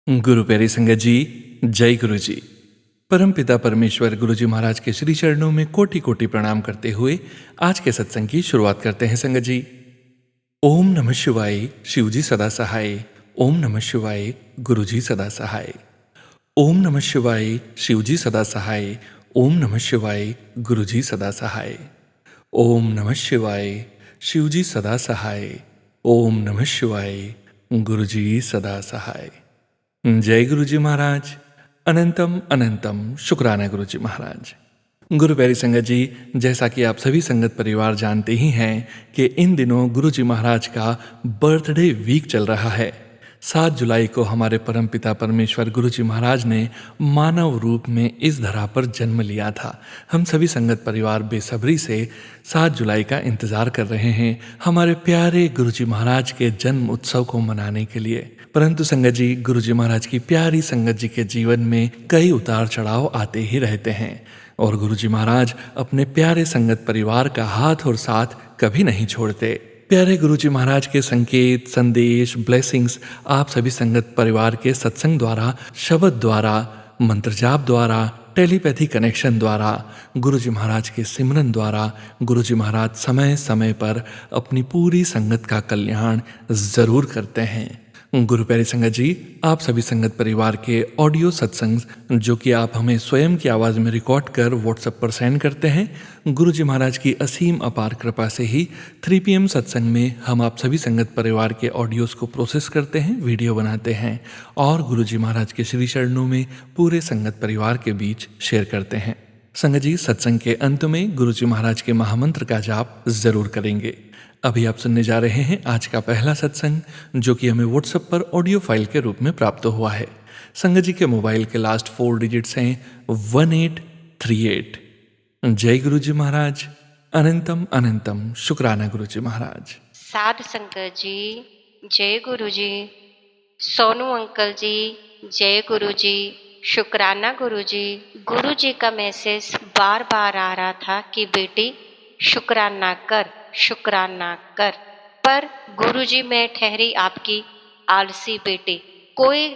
गुरु प्यारी संगत जी, जय गुरु जी। परम पिता परमेश्वर गुरु जी महाराज के श्री चरणों में कोटि कोटि प्रणाम करते हुए आज के सत्संग की शुरुआत करते हैं संगत जी। ओम नमः शिवाय, शिव जी सदा सहाय। ओम नमः शिवाय, गुरु जी सदा सहाय। ओम नमः शिवाय, शिव जी सदा सहाय। ओम नमः शिवाय, गुरु जी सदा सहाय। ओम नमः शिवाय, शिव जी सदा सहाय। ओम नमः शिवाय, गुरु जी सदा सहाय। जय गुरु जी महाराज। अनंतम अनंतम शुक्राना गुरु जी महाराज। गुरु प्यारी संगत जी, जैसा कि आप सभी संगत परिवार जानते ही हैं कि इन दिनों गुरु जी महाराज का बर्थडे वीक चल रहा है। 7 जुलाई को हमारे परम पिता परमेश्वर गुरु जी महाराज ने मानव रूप में इस धरा पर जन्म लिया था। हम सभी संगत परिवार बेसब्री से 7 जुलाई का इंतजार कर रहे हैं हमारे प्यारे गुरु जी महाराज के जन्म उत्सव को मनाने के लिए। परंतु संगत जी, गुरु जी महाराज की प्यारी संगत जी के जीवन में कई उतार चढ़ाव आते ही रहते हैं और गुरु जी महाराज अपने प्यारे संगत परिवार का हाथ और साथ कभी नहीं छोड़ते। प्यारे गुरु जी महाराज के संकेत, संदेश, ब्लेसिंग्स आप सभी संगत परिवार के सत्संग द्वारा, शब्द द्वारा, मंत्र जाप द्वारा, टेलीपैथी कनेक्शन द्वारा, गुरु जी महाराज के सिमरन द्वारा गुरु जी महाराज समय समय पर अपनी पूरी संगत का कल्याण जरूर करते हैं। गुरु प्यारी संगत जी, आप सभी संगत परिवार के ऑडियो सत्संग जो कि आप हमें स्वयं की आवाज़ में रिकॉर्ड कर व्हाट्सएप पर सेंड करते हैं, गुरु जी महाराज की असीम अपार कृपा से ही 3 PM सत्संग में हम आप सभी संगत परिवार के ऑडियोज़ को प्रोसेस करते हैं, वीडियो बनाते हैं और गुरु जी महाराज के श्री चरणों में पूरे संगत परिवार के बीच शेयर करते हैं। संगत जी, सत्संग के अंत में गुरु जी महाराज के महामंत्र का जाप जरूर करेंगे। अभी आप सुनने जा रहे हैं आज का पहला सत्संग जो कि हमें व्हाट्सएप पर ऑडियो फाइल के रूप में प्राप्त हुआ है। संगत जी के मोबाइल के लास्ट 4 डिजिट्स हैं 1838। जय गुरु जी महाराज। अनंतम अनंतम शुक्राना गुरु जी महाराज। साध संगत जी, जय गुरु जी। सोनू अंकल जी, जय गुरु जी। शुक्राना गुरु जी। गुरु जी का मैसेज बार बार आ रहा था कि बेटी शुक्राना कर, शुक्राना कर। पर गुरु जी, मैं ठहरी आपकी आलसी बेटी। कोई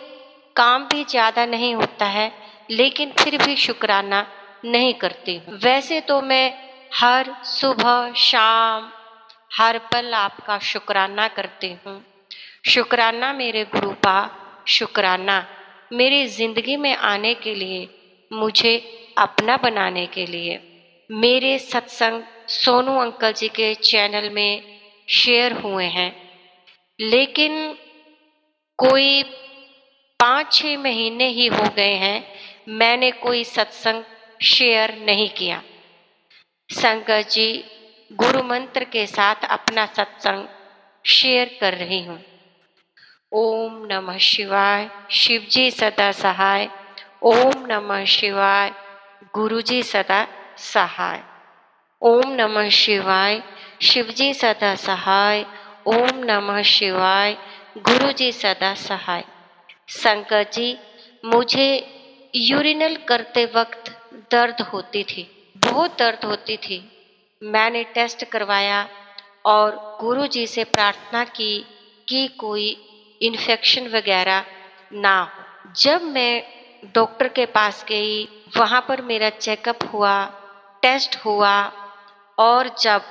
काम भी ज्यादा नहीं होता है लेकिन फिर भी शुक्राना नहीं करती हूँ। वैसे तो मैं हर सुबह शाम हर पल आपका शुक्राना करती हूँ। शुक्राना मेरे गुरु पा, शुक्राना मेरी जिंदगी में आने के लिए, मुझे अपना बनाने के लिए। मेरे सत्संग सोनू अंकल जी के चैनल में शेयर हुए हैं लेकिन कोई 5-6 महीने ही हो गए हैं मैंने कोई सत्संग शेयर नहीं किया। संगत जी, गुरु मंत्र के साथ अपना सत्संग शेयर कर रही हूँ। ओम नमः शिवाय, शिव जी सदा सहाय। ओम नमः शिवाय, गुरु जी सदा सहाय। ओम नमः शिवाय, शिव जी सदा सहाय। ओम नमः शिवाय, गुरु जी सदा सहाय। संगत जी, मुझे यूरिनल करते वक्त दर्द होती थी, बहुत दर्द होती थी। मैंने टेस्ट करवाया और गुरु जी से प्रार्थना की कि कोई इन्फेक्शन वगैरह ना हो। जब मैं डॉक्टर के पास गई, वहाँ पर मेरा चेकअप हुआ, टेस्ट हुआ और जब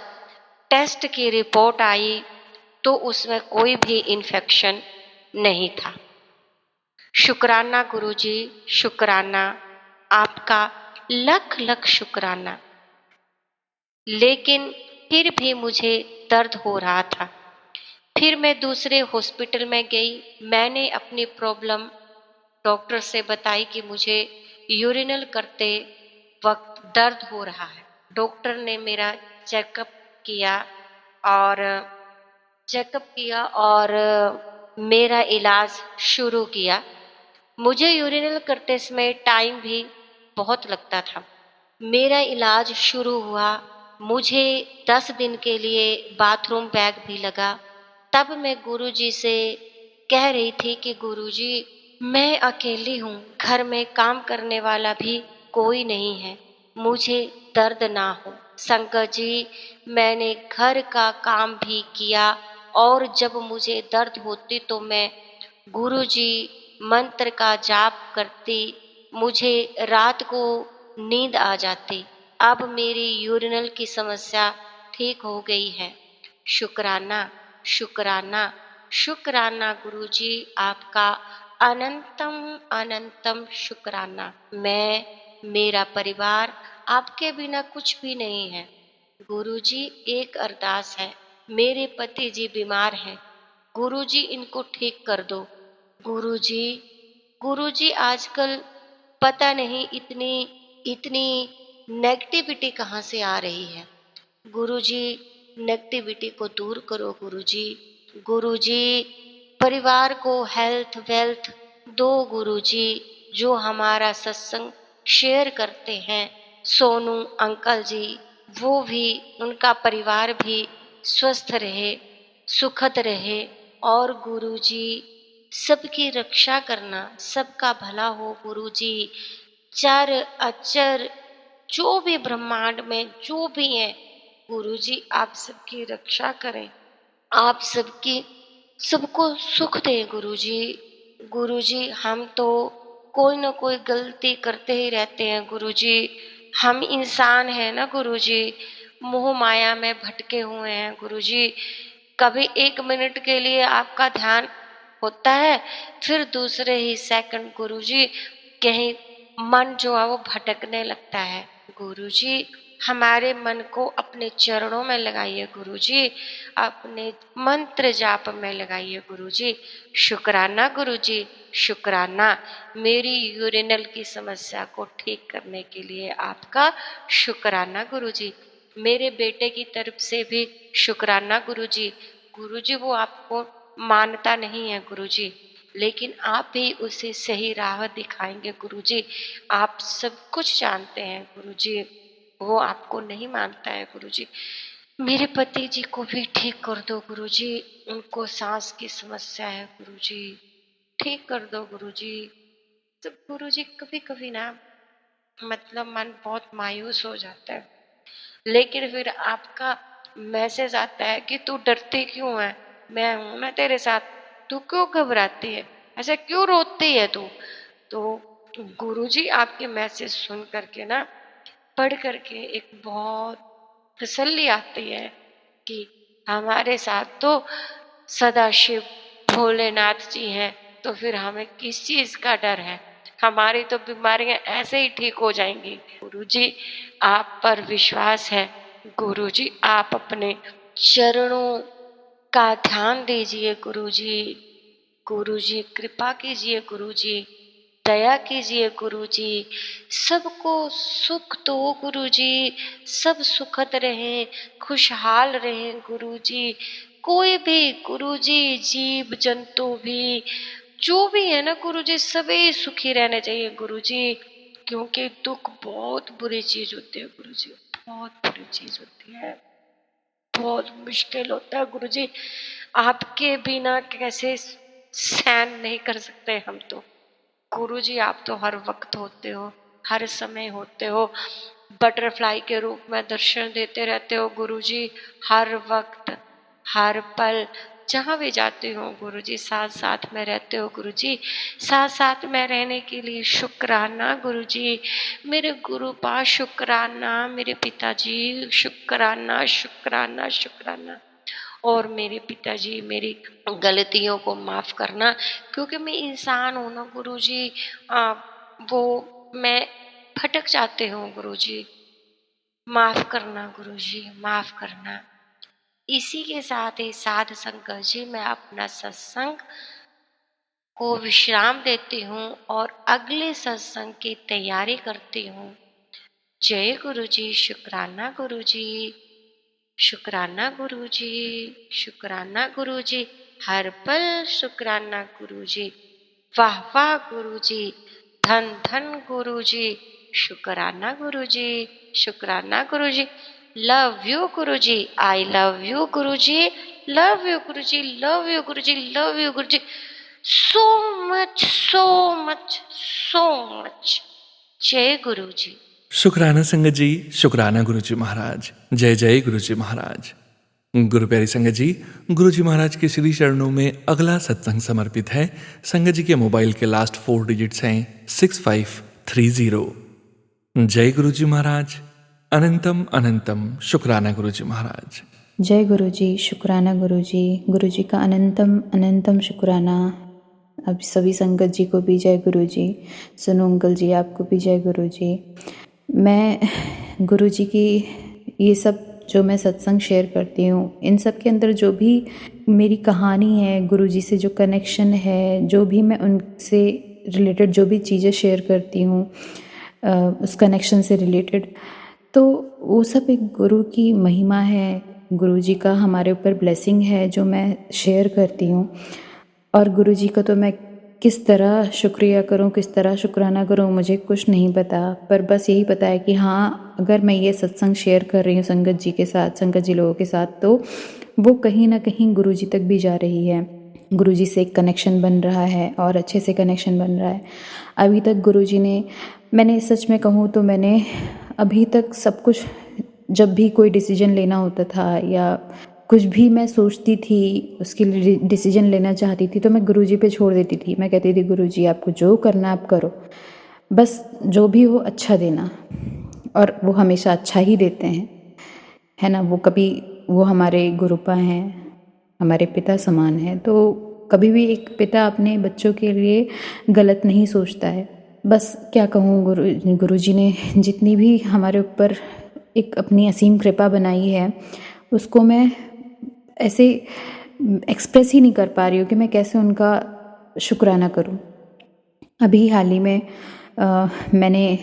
टेस्ट की रिपोर्ट आई तो उसमें कोई भी इन्फेक्शन नहीं था। शुक्राना गुरु जी, शुक्राना, आपका लख लख शुक्राना। लेकिन फिर भी मुझे दर्द हो रहा था। फिर मैं दूसरे हॉस्पिटल में गई। मैंने अपनी प्रॉब्लम डॉक्टर से बताई कि मुझे यूरिनल करते वक्त दर्द हो रहा है। डॉक्टर ने मेरा चेकअप किया और मेरा इलाज शुरू किया। मुझे यूरिनल करते समय टाइम भी बहुत लगता था। मेरा इलाज शुरू हुआ। मुझे 10 दिन के लिए बाथरूम बैग भी लगा। तब मैं गुरुजी से कह रही थी कि गुरुजी, मैं अकेली हूँ, घर में काम करने वाला भी कोई नहीं है, मुझे दर्द ना हो। संगत जी, मैंने घर का काम भी किया और जब मुझे दर्द होती तो मैं गुरुजी मंत्र का जाप करती मुझे रात को नींद आ जाती। अब मेरी यूरिनल की समस्या ठीक हो गई है। शुक्राना, शुक्राना, शुक्राना गुरुजी, आपका अनंतम अनंतम शुक्राना। मैं, मेरा परिवार आपके बिना कुछ भी नहीं है। गुरुजी, एक अरदास है। मेरे पति जी बीमार हैं, गुरुजी इनको ठीक कर दो। गुरुजी, गुरुजी आजकल पता नहीं इतनी इतनी नेगेटिविटी कहाँ से आ रही है। गुरुजी, नेगेटिविटी को दूर करो गुरुजी। गुरुजी, परिवार को हेल्थ वेल्थ दो गुरुजी। जो हमारा सत्संग शेयर करते हैं, सोनू अंकल जी, वो भी, उनका परिवार भी स्वस्थ रहे, सुखद रहे। और गुरुजी, सबकी रक्षा करना, सबका भला हो गुरुजी। चर अचर जो भी ब्रह्मांड में जो भी है, गुरुजी आप सबकी रक्षा करें, आप सबकी सबको सुख दें गुरुजी। गुरुजी, हम तो कोई ना कोई गलती करते ही रहते हैं गुरुजी। हम इंसान हैं ना गुरुजी, मोह माया में भटके हुए हैं गुरुजी। कभी 1 मिनट के लिए आपका ध्यान होता है, फिर दूसरे ही सेकंड गुरुजी कहीं मन जो है वो भटकने लगता है। गुरुजी, हमारे मन को अपने चरणों में लगाइए गुरुजी, अपने मंत्र जाप में लगाइए गुरुजी। शुक्राना गुरुजी, शुक्राना, मेरी यूरिनल की समस्या को ठीक करने के लिए आपका शुक्राना गुरुजी। मेरे बेटे की तरफ से भी शुक्राना गुरुजी। गुरुजी, वो आपको मानता नहीं है गुरुजी, लेकिन आप भी उसे सही राह दिखाएंगे गुरुजी। आप सब कुछ जानते हैं गुरुजी, वो आपको नहीं मानता है गुरुजी। मेरे पति जी को भी ठीक कर दो गुरुजी, उनको सांस की समस्या है गुरुजी, ठीक कर दो गुरुजी। तो गुरुजी, कभी कभी ना मतलब मन बहुत मायूस हो जाता है, लेकिन फिर आपका मैसेज आता है कि तू डरती क्यों है, मैं हूं ना तेरे साथ, तू क्यों घबराती है, ऐसा क्यों रोती है तू। तो गुरुजी, आपके मैसेज सुन करके ना, पढ़ करके एक बहुत तसल्ली आती है कि हमारे साथ तो सदाशिव भोलेनाथ जी हैं, तो फिर हमें किस चीज का डर है, हमारी तो बीमारियां ऐसे ही ठीक हो जाएंगी। गुरुजी, आप पर विश्वास है। गुरुजी, आप अपने चरणों का ध्यान दीजिए गुरुजी। गुरुजी, कृपा कीजिए गुरुजी, दया कीजिए गुरुजी, सबको सुख दो गुरुजी, सब सुखद रहें, खुशहाल रहें गुरुजी। कोई भी गुरुजी, जीव जंतु भी, जो भी है ना गुरुजी, सभी सुखी रहने चाहिए गुरुजी, क्योंकि दुख बहुत बुरी चीज होती है गुरुजी, बहुत बुरी चीज होती है, बहुत मुश्किल होता है गुरुजी। आपके बिना कैसे सहन नहीं कर सकते हम तो। गुरुजी, आप तो हर वक्त होते हो, हर समय होते हो, बटरफ्लाई के रूप में दर्शन देते रहते हो गुरुजी, हर वक्त हर पल जहाँ भी जाते हो गुरुजी साथ साथ में रहते हो गुरुजी। साथ साथ में रहने के लिए शुक्राना गुरुजी। मेरे गुरु पा शुक्राना, मेरे पिताजी शुक्राना, शुक्राना, शुक्राना। और मेरे पिताजी, मेरी गलतियों को माफ करना, क्योंकि मैं इंसान हूँ ना गुरुजी, वो मैं भटक जाते हूँ गुरुजी, माफ करना गुरुजी, माफ करना। इसी के साथ ही साध संगत जी, मैं अपना सत्संग को विश्राम देती हूँ और अगले सत्संग की तैयारी करती हूँ। जय गुरुजी, शुक्राना गुरुजी, शुक्राना गुरुजी, शुक्राना गुरुजी, हर पल शुक्राना गुरुजी, वाह वाह गुरुजी, धन धन गुरुजी, शुक्राना गुरुजी, शुक्राना Guruji, love you Guruji, I love you Guruji, love you Guruji, love you Guruji, love you Guruji, so much so much so much. जय गुरुजी। शुक्राना संगत जी, शुक्राना गुरुजी महाराज। जय जय गुरुजी महाराज। गुरु प्यारी संगत जी, गुरु जी महाराज के श्री चरणों में अगला सत्संग समर्पित है। संगत जी के मोबाइल के लास्ट 4 डिजिट्स हैं 6530। जय गुरु जी महाराज। अनंतम अनंतम शुक्राना गुरु जी महाराज। जय गुरु जी, शुक्राना गुरु जी का अनंतम अनंतम शुक्राना। अब सभी संगत जी को भी जय गुरु जी। सोनू अंकल जी, आपको भी जय गुरु जी। मैं गुरु जी की ये सब जो मैं सत्संग शेयर करती हूँ, इन सब के अंदर जो भी मेरी कहानी है, गुरु जी से जो कनेक्शन है, जो भी मैं उनसे रिलेटेड जो भी चीज़ें शेयर करती हूँ उस कनेक्शन से रिलेटेड, तो वो सब एक गुरु की महिमा है, गुरु जी का हमारे ऊपर ब्लेसिंग है जो मैं शेयर करती हूँ। और गुरु जी को तो मैं किस तरह शुक्रिया करूं, किस तरह शुक्राना करूं, मुझे कुछ नहीं पता, पर बस यही पता है कि हाँ, अगर मैं ये सत्संग शेयर कर रही हूँ संगत जी के साथ, संगत जी लोगों के साथ, तो वो कहीं ना कहीं गुरु जी तक भी जा रही है। गुरु जी से एक कनेक्शन बन रहा है और अच्छे से कनेक्शन बन रहा है। अभी तक गुरु जी ने, मैंने सच में कहूँ तो मैंने अभी तक सब कुछ, जब भी कोई डिसीजन लेना होता था या कुछ भी मैं सोचती थी, उसके लिए डिसीजन लेना चाहती थी, तो मैं गुरुजी पे छोड़ देती थी। मैं कहती थी गुरुजी आपको जो करना आप करो, बस जो भी हो अच्छा देना। और वो हमेशा अच्छा ही देते हैं, है ना। वो हमारे गुरुपा हैं, हमारे पिता समान हैं। तो कभी भी एक पिता अपने बच्चों के लिए गलत नहीं सोचता है। बस क्या कहूँ, गुरुजी ने जितनी भी हमारे ऊपर एक अपनी असीम कृपा बनाई है, उसको मैं ऐसे एक्सप्रेस ही नहीं कर पा रही हूँ कि मैं कैसे उनका शुक्राना करूँ। अभी हाल ही में मैंने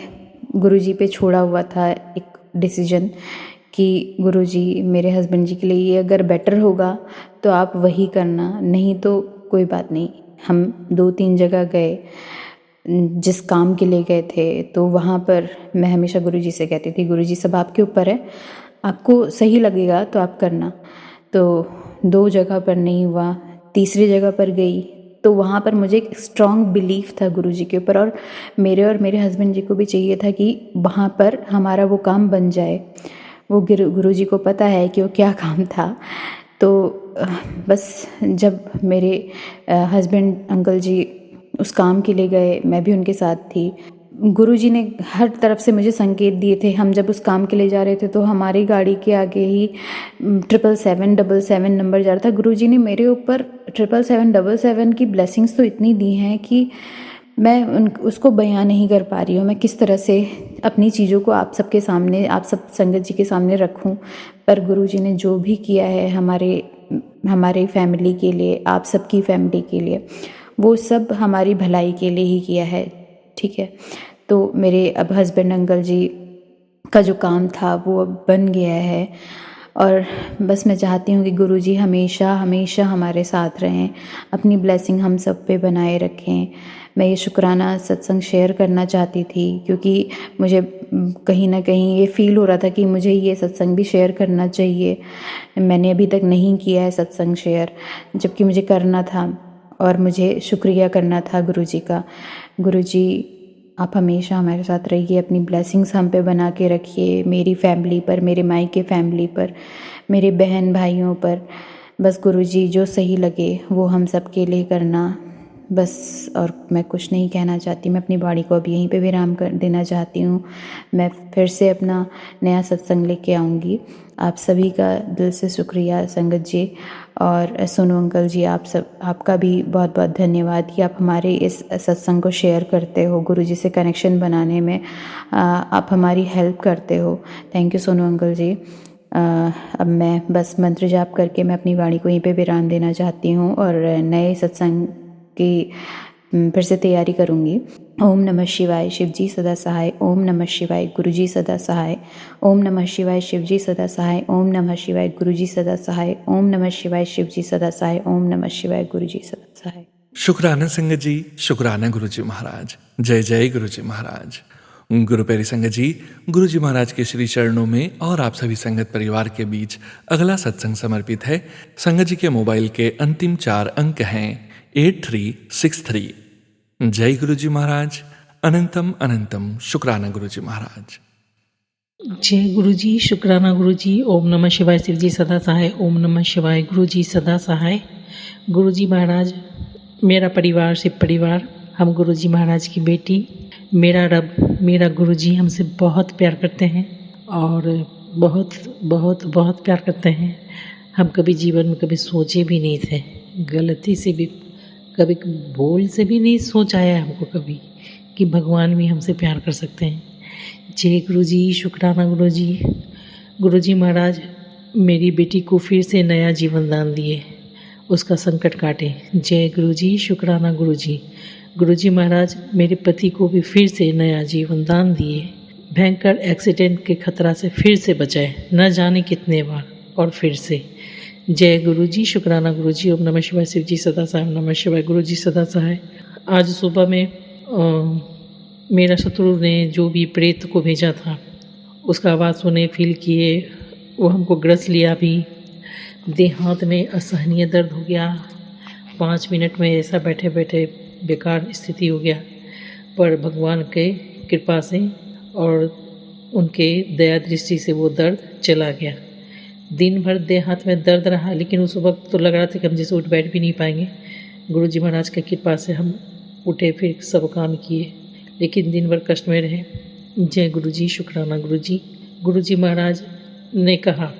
गुरुजी पे छोड़ा हुआ था एक डिसीजन कि गुरुजी, मेरे हस्बैंड जी के लिए ये अगर बेटर होगा तो आप वही करना, नहीं तो कोई बात नहीं। हम 2-3 जगह गए, जिस काम के लिए गए थे, तो वहाँ पर मैं हमेशा गुरुजी से कहती थी गुरुजी सब आपके ऊपर है, आपको सही लगेगा तो आप करना। तो 2 जगह पर नहीं हुआ, तीसरी जगह पर गई तो वहाँ पर मुझे एक स्ट्रॉन्ग बिलीफ था गुरुजी के ऊपर, और मेरे हस्बैंड जी को भी चाहिए था कि वहाँ पर हमारा वो काम बन जाए। वो गुरुजी को पता है कि वो क्या काम था। तो बस जब मेरे हस्बैंड अंकल जी उस काम के लिए गए, मैं भी उनके साथ थी। गुरुजी ने हर तरफ से मुझे संकेत दिए थे। हम जब उस काम के लिए जा रहे थे तो हमारी गाड़ी के आगे ही 77777 नंबर जा रहा था। गुरुजी ने मेरे ऊपर 77777 की ब्लेसिंग्स तो इतनी दी हैं कि मैं उसको बयां नहीं कर पा रही हूँ। मैं किस तरह से अपनी चीज़ों को आप सबके सामने, आप सब संगत जी के सामने रखूँ। पर गुरुजी ने जो भी किया है हमारे फैमिली के लिए, आप सबकी फैमिली के लिए, वो सब हमारी भलाई के लिए ही किया है, ठीक है। तो मेरे अब हस्बैंड अंकल जी का जो काम था वो अब बन गया है, और बस मैं चाहती हूँ कि गुरुजी हमेशा हमेशा हमारे साथ रहें, अपनी ब्लेसिंग हम सब पे बनाए रखें। मैं ये शुक्राना सत्संग शेयर करना चाहती थी क्योंकि मुझे कहीं ना कहीं ये फील हो रहा था कि मुझे ये सत्संग भी शेयर करना चाहिए। मैंने अभी तक नहीं किया है सत्संग शेयर, जबकि मुझे करना था और मुझे शुक्रिया करना था गुरुजी का। गुरुजी आप हमेशा हमारे साथ रहिए, अपनी ब्लेसिंग्स हम पे बना के रखिए, मेरी फैमिली पर, मेरे मायके फैमिली पर, मेरे बहन भाइयों पर। बस गुरुजी जो सही लगे वो हम सब के लिए करना, बस। और मैं कुछ नहीं कहना चाहती। मैं अपनी बाड़ी को अब यहीं पे विराम कर देना चाहती हूँ। मैं फिर से अपना नया सत्संग लेके आऊँगी। आप सभी का दिल से शुक्रिया संगत जी, और सोनू अंकल जी, आपका भी बहुत बहुत धन्यवाद कि आप हमारे इस सत्संग को शेयर करते हो, गुरुजी से कनेक्शन बनाने में आप हमारी हेल्प करते हो। थैंक यू सोनू अंकल जी। अब मैं बस मंत्र जाप करके मैं अपनी वाणी को यहीं पे विराम देना चाहती हूँ और नए सत्संग की फिर से तैयारी करूँगी। ओम नमः शिवाय, शिवजी सदा सहाय। ओम नमः शिवाय, गुरुजी सदा सहाय। ओम नमः शिवाय, शिवजी सदा सहाय। ओम नमः शिवाय, गुरुजी सदा सहाय। ओम नमः शिवाय, शिवजी सदा सहाय। ओम नमः शिवाय, गुरुजी सदा सहाय। शुक्राना संगत जी, शुक्राना गुरु जी महाराज। जय जय गुरु जी महाराज। गुरु प्यारी संगत जी, गुरु जी महाराज के श्री चरणों में और आप सभी संगत परिवार के बीच अगला सत्संग समर्पित है। संगत जी के मोबाइल के अंतिम 4 अंक हैं 8363। जय गुरु जी महाराज। अनंतम अनंतम शुक्राना गुरु जी महाराज। जय गुरु जी, शुक्राना गुरु जी। ओम नमः शिवाय। शिव जी सदा सहाय। ओम नमः शिवाय। गुरु जी सदा सहाय। गुरु जी महाराज, मेरा परिवार शिव परिवार, हम गुरु जी महाराज की बेटी, मेरा रब, मेरा गुरु जी हमसे बहुत प्यार करते हैं और बहुत बहुत बहुत प्यार करते हैं। हम कभी जीवन में कभी सोचे भी नहीं थे, गलती से भी कभी भूल से भी नहीं सोच आया हमको कभी कि भगवान भी हमसे प्यार कर सकते हैं। जय गुरु जी, शुक्राना गुरु जी। गुरु जी महाराज मेरी बेटी को फिर से नया जीवन दान दिए, उसका संकट काटे। जय गुरु जी, शुक्राना गुरु जी। गुरु जी महाराज मेरे पति को भी फिर से नया जीवन दान दिए, भयंकर एक्सीडेंट के खतरा से फिर से बचाए, न जाने कितने बार और फिर से। जय गुरु जी, शुक्राना गुरु जी। ओम नमः शिवाय। शिव जी सदा सहाय। ओम नमः शिवाय। गुरु जी सदा सहाय। आज सुबह में मेरा शत्रु ने जो भी प्रेत को भेजा था उसका आवाज़ सुने, फील किए, वो हमको ग्रस लिया भी। देह हाथ में असहनीय दर्द हो गया। 5 मिनट में ऐसा बैठे बैठे बेकार स्थिति हो गया, पर भगवान के कृपा से और उनके दया दृष्टि से वो दर्द चला गया। दिन भर देह हाथ में दर्द रहा, लेकिन उस वक्त तो लग रहा था कि हम जैसे उठ बैठ भी नहीं पाएंगे। गुरु जी महाराज की कृपा से हम उठे, फिर सब काम किए, लेकिन दिन भर कष्ट में रहे। जय गुरु जी, शुक्राना गुरु जी। गुरु जी महाराज ने कहा,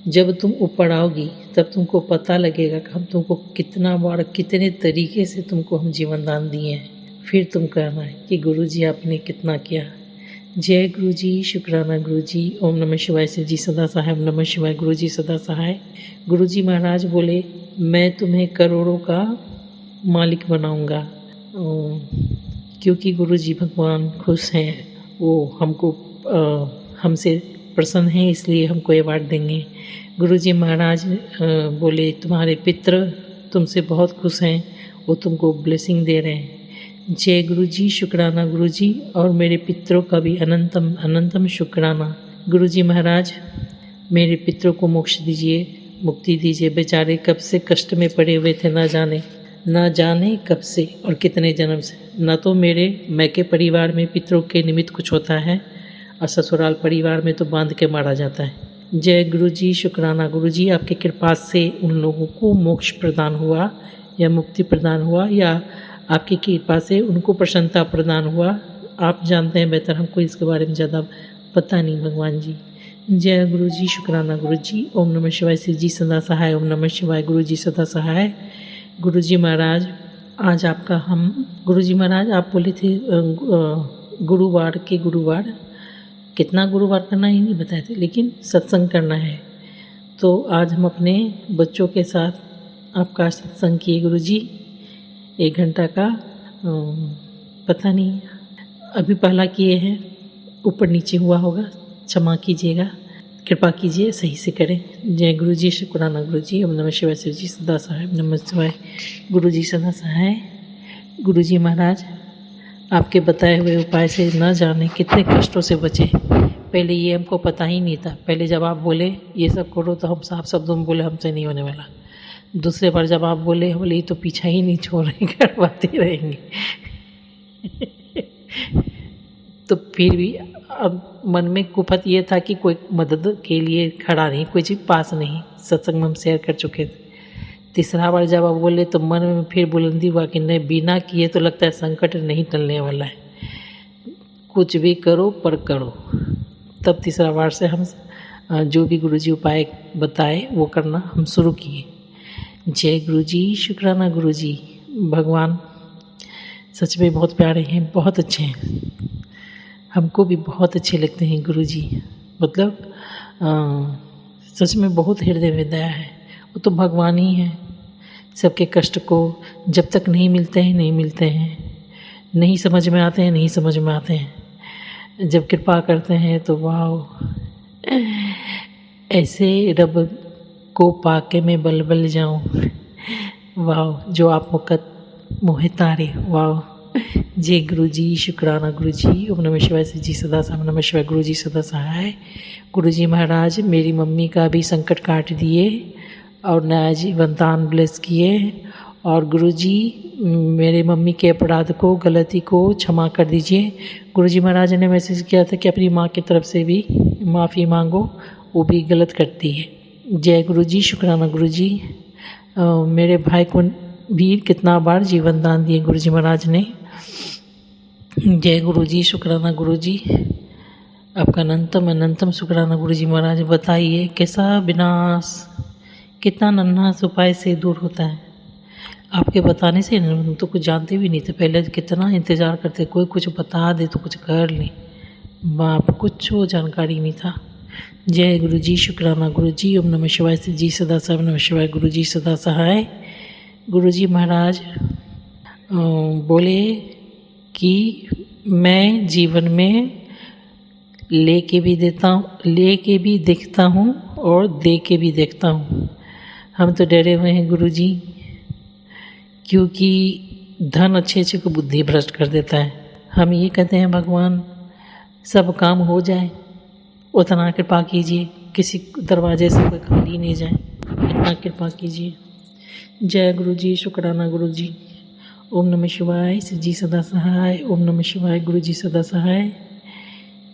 जब तुम ऊपर आओगी तब तुमको पता लगेगा कि हम तुमको कितना बार कितने तरीके से तुमको हम जीवन दान दिए हैं, फिर तुम कहना है कि गुरु जी आपने कितना किया। जय गुरु जी, शुक्राना गुरु जी। ओम नमः शिवाय। शिव जी सदा सहाय। ओम नमः शिवाय। गुरु जी सदा सहाय। गुरु जी महाराज बोले, मैं तुम्हें करोड़ों का मालिक बनाऊंगा, क्योंकि गुरु जी भगवान खुश हैं, वो हमको हमसे प्रसन्न हैं, इसलिए हमको अवार्ड देंगे। गुरु जी महाराज बोले, तुम्हारे पितृ तुमसे बहुत खुश हैं, वो तुमको ब्लेसिंग दे रहे हैं। जय गुरु जी, शुक्राना गुरु जी। और मेरे पितरों का भी अनंतम अनंतम शुक्राना। गुरु जी महाराज मेरे पितरों को मोक्ष दीजिए, मुक्ति दीजिए। बेचारे कब से कष्ट में पड़े हुए थे, ना जाने कब से और कितने जन्म से। न तो मेरे मैके परिवार में पितरों के निमित्त कुछ होता है, और ससुराल परिवार में तो बांध के मारा जाता है। जय गुरु जी, शुक्राना गुरु जी। आपके कृपा से उन लोगों को मोक्ष प्रदान हुआ या मुक्ति प्रदान हुआ, या आपकी कृपा से उनको प्रसन्नता प्रदान हुआ, आप जानते हैं बेहतर, हमको इसके बारे में ज़्यादा पता नहीं भगवान जी। जय गुरु जी, शुक्राना गुरु जी। ओम नमः शिवाय। शिव जी सदा सहाय। ओम नमः शिवाय। गुरु जी सदा सहाय। गुरु जी महाराज आज आपका गुरु जी महाराज आप बोले थे गुरुवार कितना गुरुवार करना ही नहीं बताए थे, लेकिन सत्संग करना है। तो आज हम अपने बच्चों के साथ आपका सत्संग किए गुरु जी, 1 घंटा का। पता नहीं अभी पहला किए हैं, ऊपर नीचे हुआ होगा, क्षमा कीजिएगा, कृपा कीजिए सही से करें। जय गुरु जी, शुक्राना गुरु जी। ओम नमः शिवाय। शिव जी सदा सहाय। ओम नमः शिवाय। गुरु जी सदा सहाय। गुरु जी महाराज आपके बताए हुए उपाय से न जाने कितने कष्टों से बचे। पहले ये हमको पता ही नहीं था। पहले जब आप बोले ये सब करो तो हम साफ शब्दों में बोले हमसे नहीं होने वाला। दूसरे बार जब आप बोले ये तो पीछा ही नहीं छोड़ रहे, करवाते रहेंगे। तो फिर भी अब मन में कुफत ये था कि कोई मदद के लिए खड़ा नहीं, कोई चीज़ पास नहीं। सत्संग में हम शेयर कर चुके थे। तीसरा बार जब आप बोले तो मन में फिर बुलंदी हुआ कि नहीं, बिना किए तो लगता है संकट नहीं टलने वाला है, कुछ भी करो पर करो। तब तीसरा बार से हम जो भी गुरुजी उपाय बताए वो करना हम शुरू किए। जय गुरुजी, शुक्राना गुरुजी। भगवान सच में बहुत प्यारे हैं, बहुत अच्छे हैं, हमको भी बहुत अच्छे लगते हैं गुरुजी। मतलब सच में बहुत हृदय में दया है। वो तो भगवान ही है। सबके कष्ट को जब तक नहीं मिलते हैं, नहीं समझ में आते हैं, जब कृपा करते हैं तो वाह, ऐसे रब को पाके मैं बल बल जाऊं, वाह, जो आप मुकत मोहे तारे, वाह। जय गुरु जी, शुक्राना गुरु जी। ओम नमः शिवाय। जी सदा सहाय। ओम नमः शिवाय। गुरु जी सदा सहाय। गुरु जी महाराज मेरी मम्मी का भी संकट काट दिए और नया जीवन दान ब्लेस किए, और गुरुजी मेरे मम्मी के अपराध को, गलती को क्षमा कर दीजिए। गुरुजी महाराज ने मैसेज किया था कि अपनी माँ की तरफ से भी माफ़ी मांगो, वो भी गलत करती है। जय गुरुजी, शुक्राना गुरुजी। मेरे भाई को भी कितना बार जीवन दान दिए गुरुजी महाराज ने। जय गुरुजी, शुक्राना गुरुजी। आपका अनंतम अनंतम शुक्राना गुरुजी महाराज। बताइए कैसा विनाश कितना नन्हा उपाय से दूर होता है। आपके बताने से हम तो कुछ जानते भी नहीं थे, पहले कितना इंतज़ार करते कोई कुछ बता दे तो कुछ कर लें, बाप कुछ वो जानकारी नहीं था। जय गुरुजी, शुक्राना गुरुजी। ओम नमः शिवाय। शिव जी सदा साहब नमः शिवाय। गुरुजी सदा सहाय। गुरुजी महाराज बोले कि मैं जीवन में लेके भी देखता हूँ और दे के भी देखता हूँ। हम तो डरे हुए हैं गुरुजी, क्योंकि धन अच्छे को बुद्धि भ्रष्ट कर देता है। हम ये कहते हैं भगवान सब काम हो जाए, उतना कृपा कीजिए, किसी दरवाजे से कोई खाली नहीं जाए, इतना कृपा कीजिए। जय गुरुजी, शुक्राना गुरुजी। ओम नमः शिवाय। शिव जी सदा सहाय। ओम नमः शिवाय। गुरुजी सदा सहाय।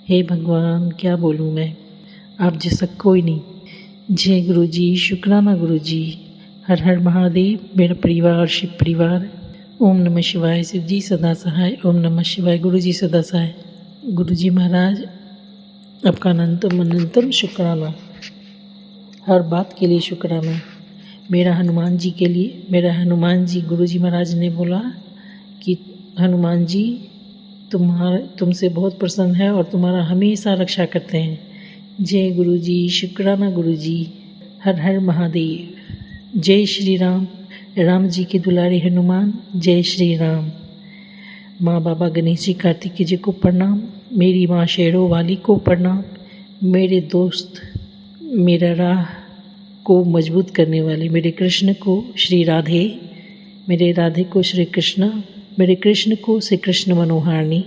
हे भगवान क्या बोलूँ मैं, आप जैसा कोई नहीं। जय गुरुजी, शुक्राना गुरुजी। हर हर महादेव। मेरा परिवार शिव परिवार। ओम नमः शिवाय। शिव जी सदा सहाय। ओम नमः शिवाय। गुरुजी सदा सहाय। गुरुजी महाराज आपका अनंतम अनंतम शुक्राना, हर बात के लिए शुक्राना। मेरा हनुमान जी के लिए, मेरा हनुमान जी, गुरुजी महाराज ने बोला कि हनुमान जी तुमसे बहुत प्रसन्न है और तुम्हारा हमेशा रक्षा करते हैं। जय गुरुजी, शुक्राना गुरुजी। हर हर महादेव। जय श्री राम। राम जी के दुलारे हनुमान। जय श्री राम। माँ बाबा गणेश जी कार्तिकेय जी को प्रणाम। मेरी माँ शेरों वाली को प्रणाम। मेरे दोस्त मेरा राह को मजबूत करने वाले मेरे कृष्ण को श्री राधे, मेरे राधे को श्री कृष्ण, मेरे कृष्ण को श्री कृष्ण मनोहारिणी।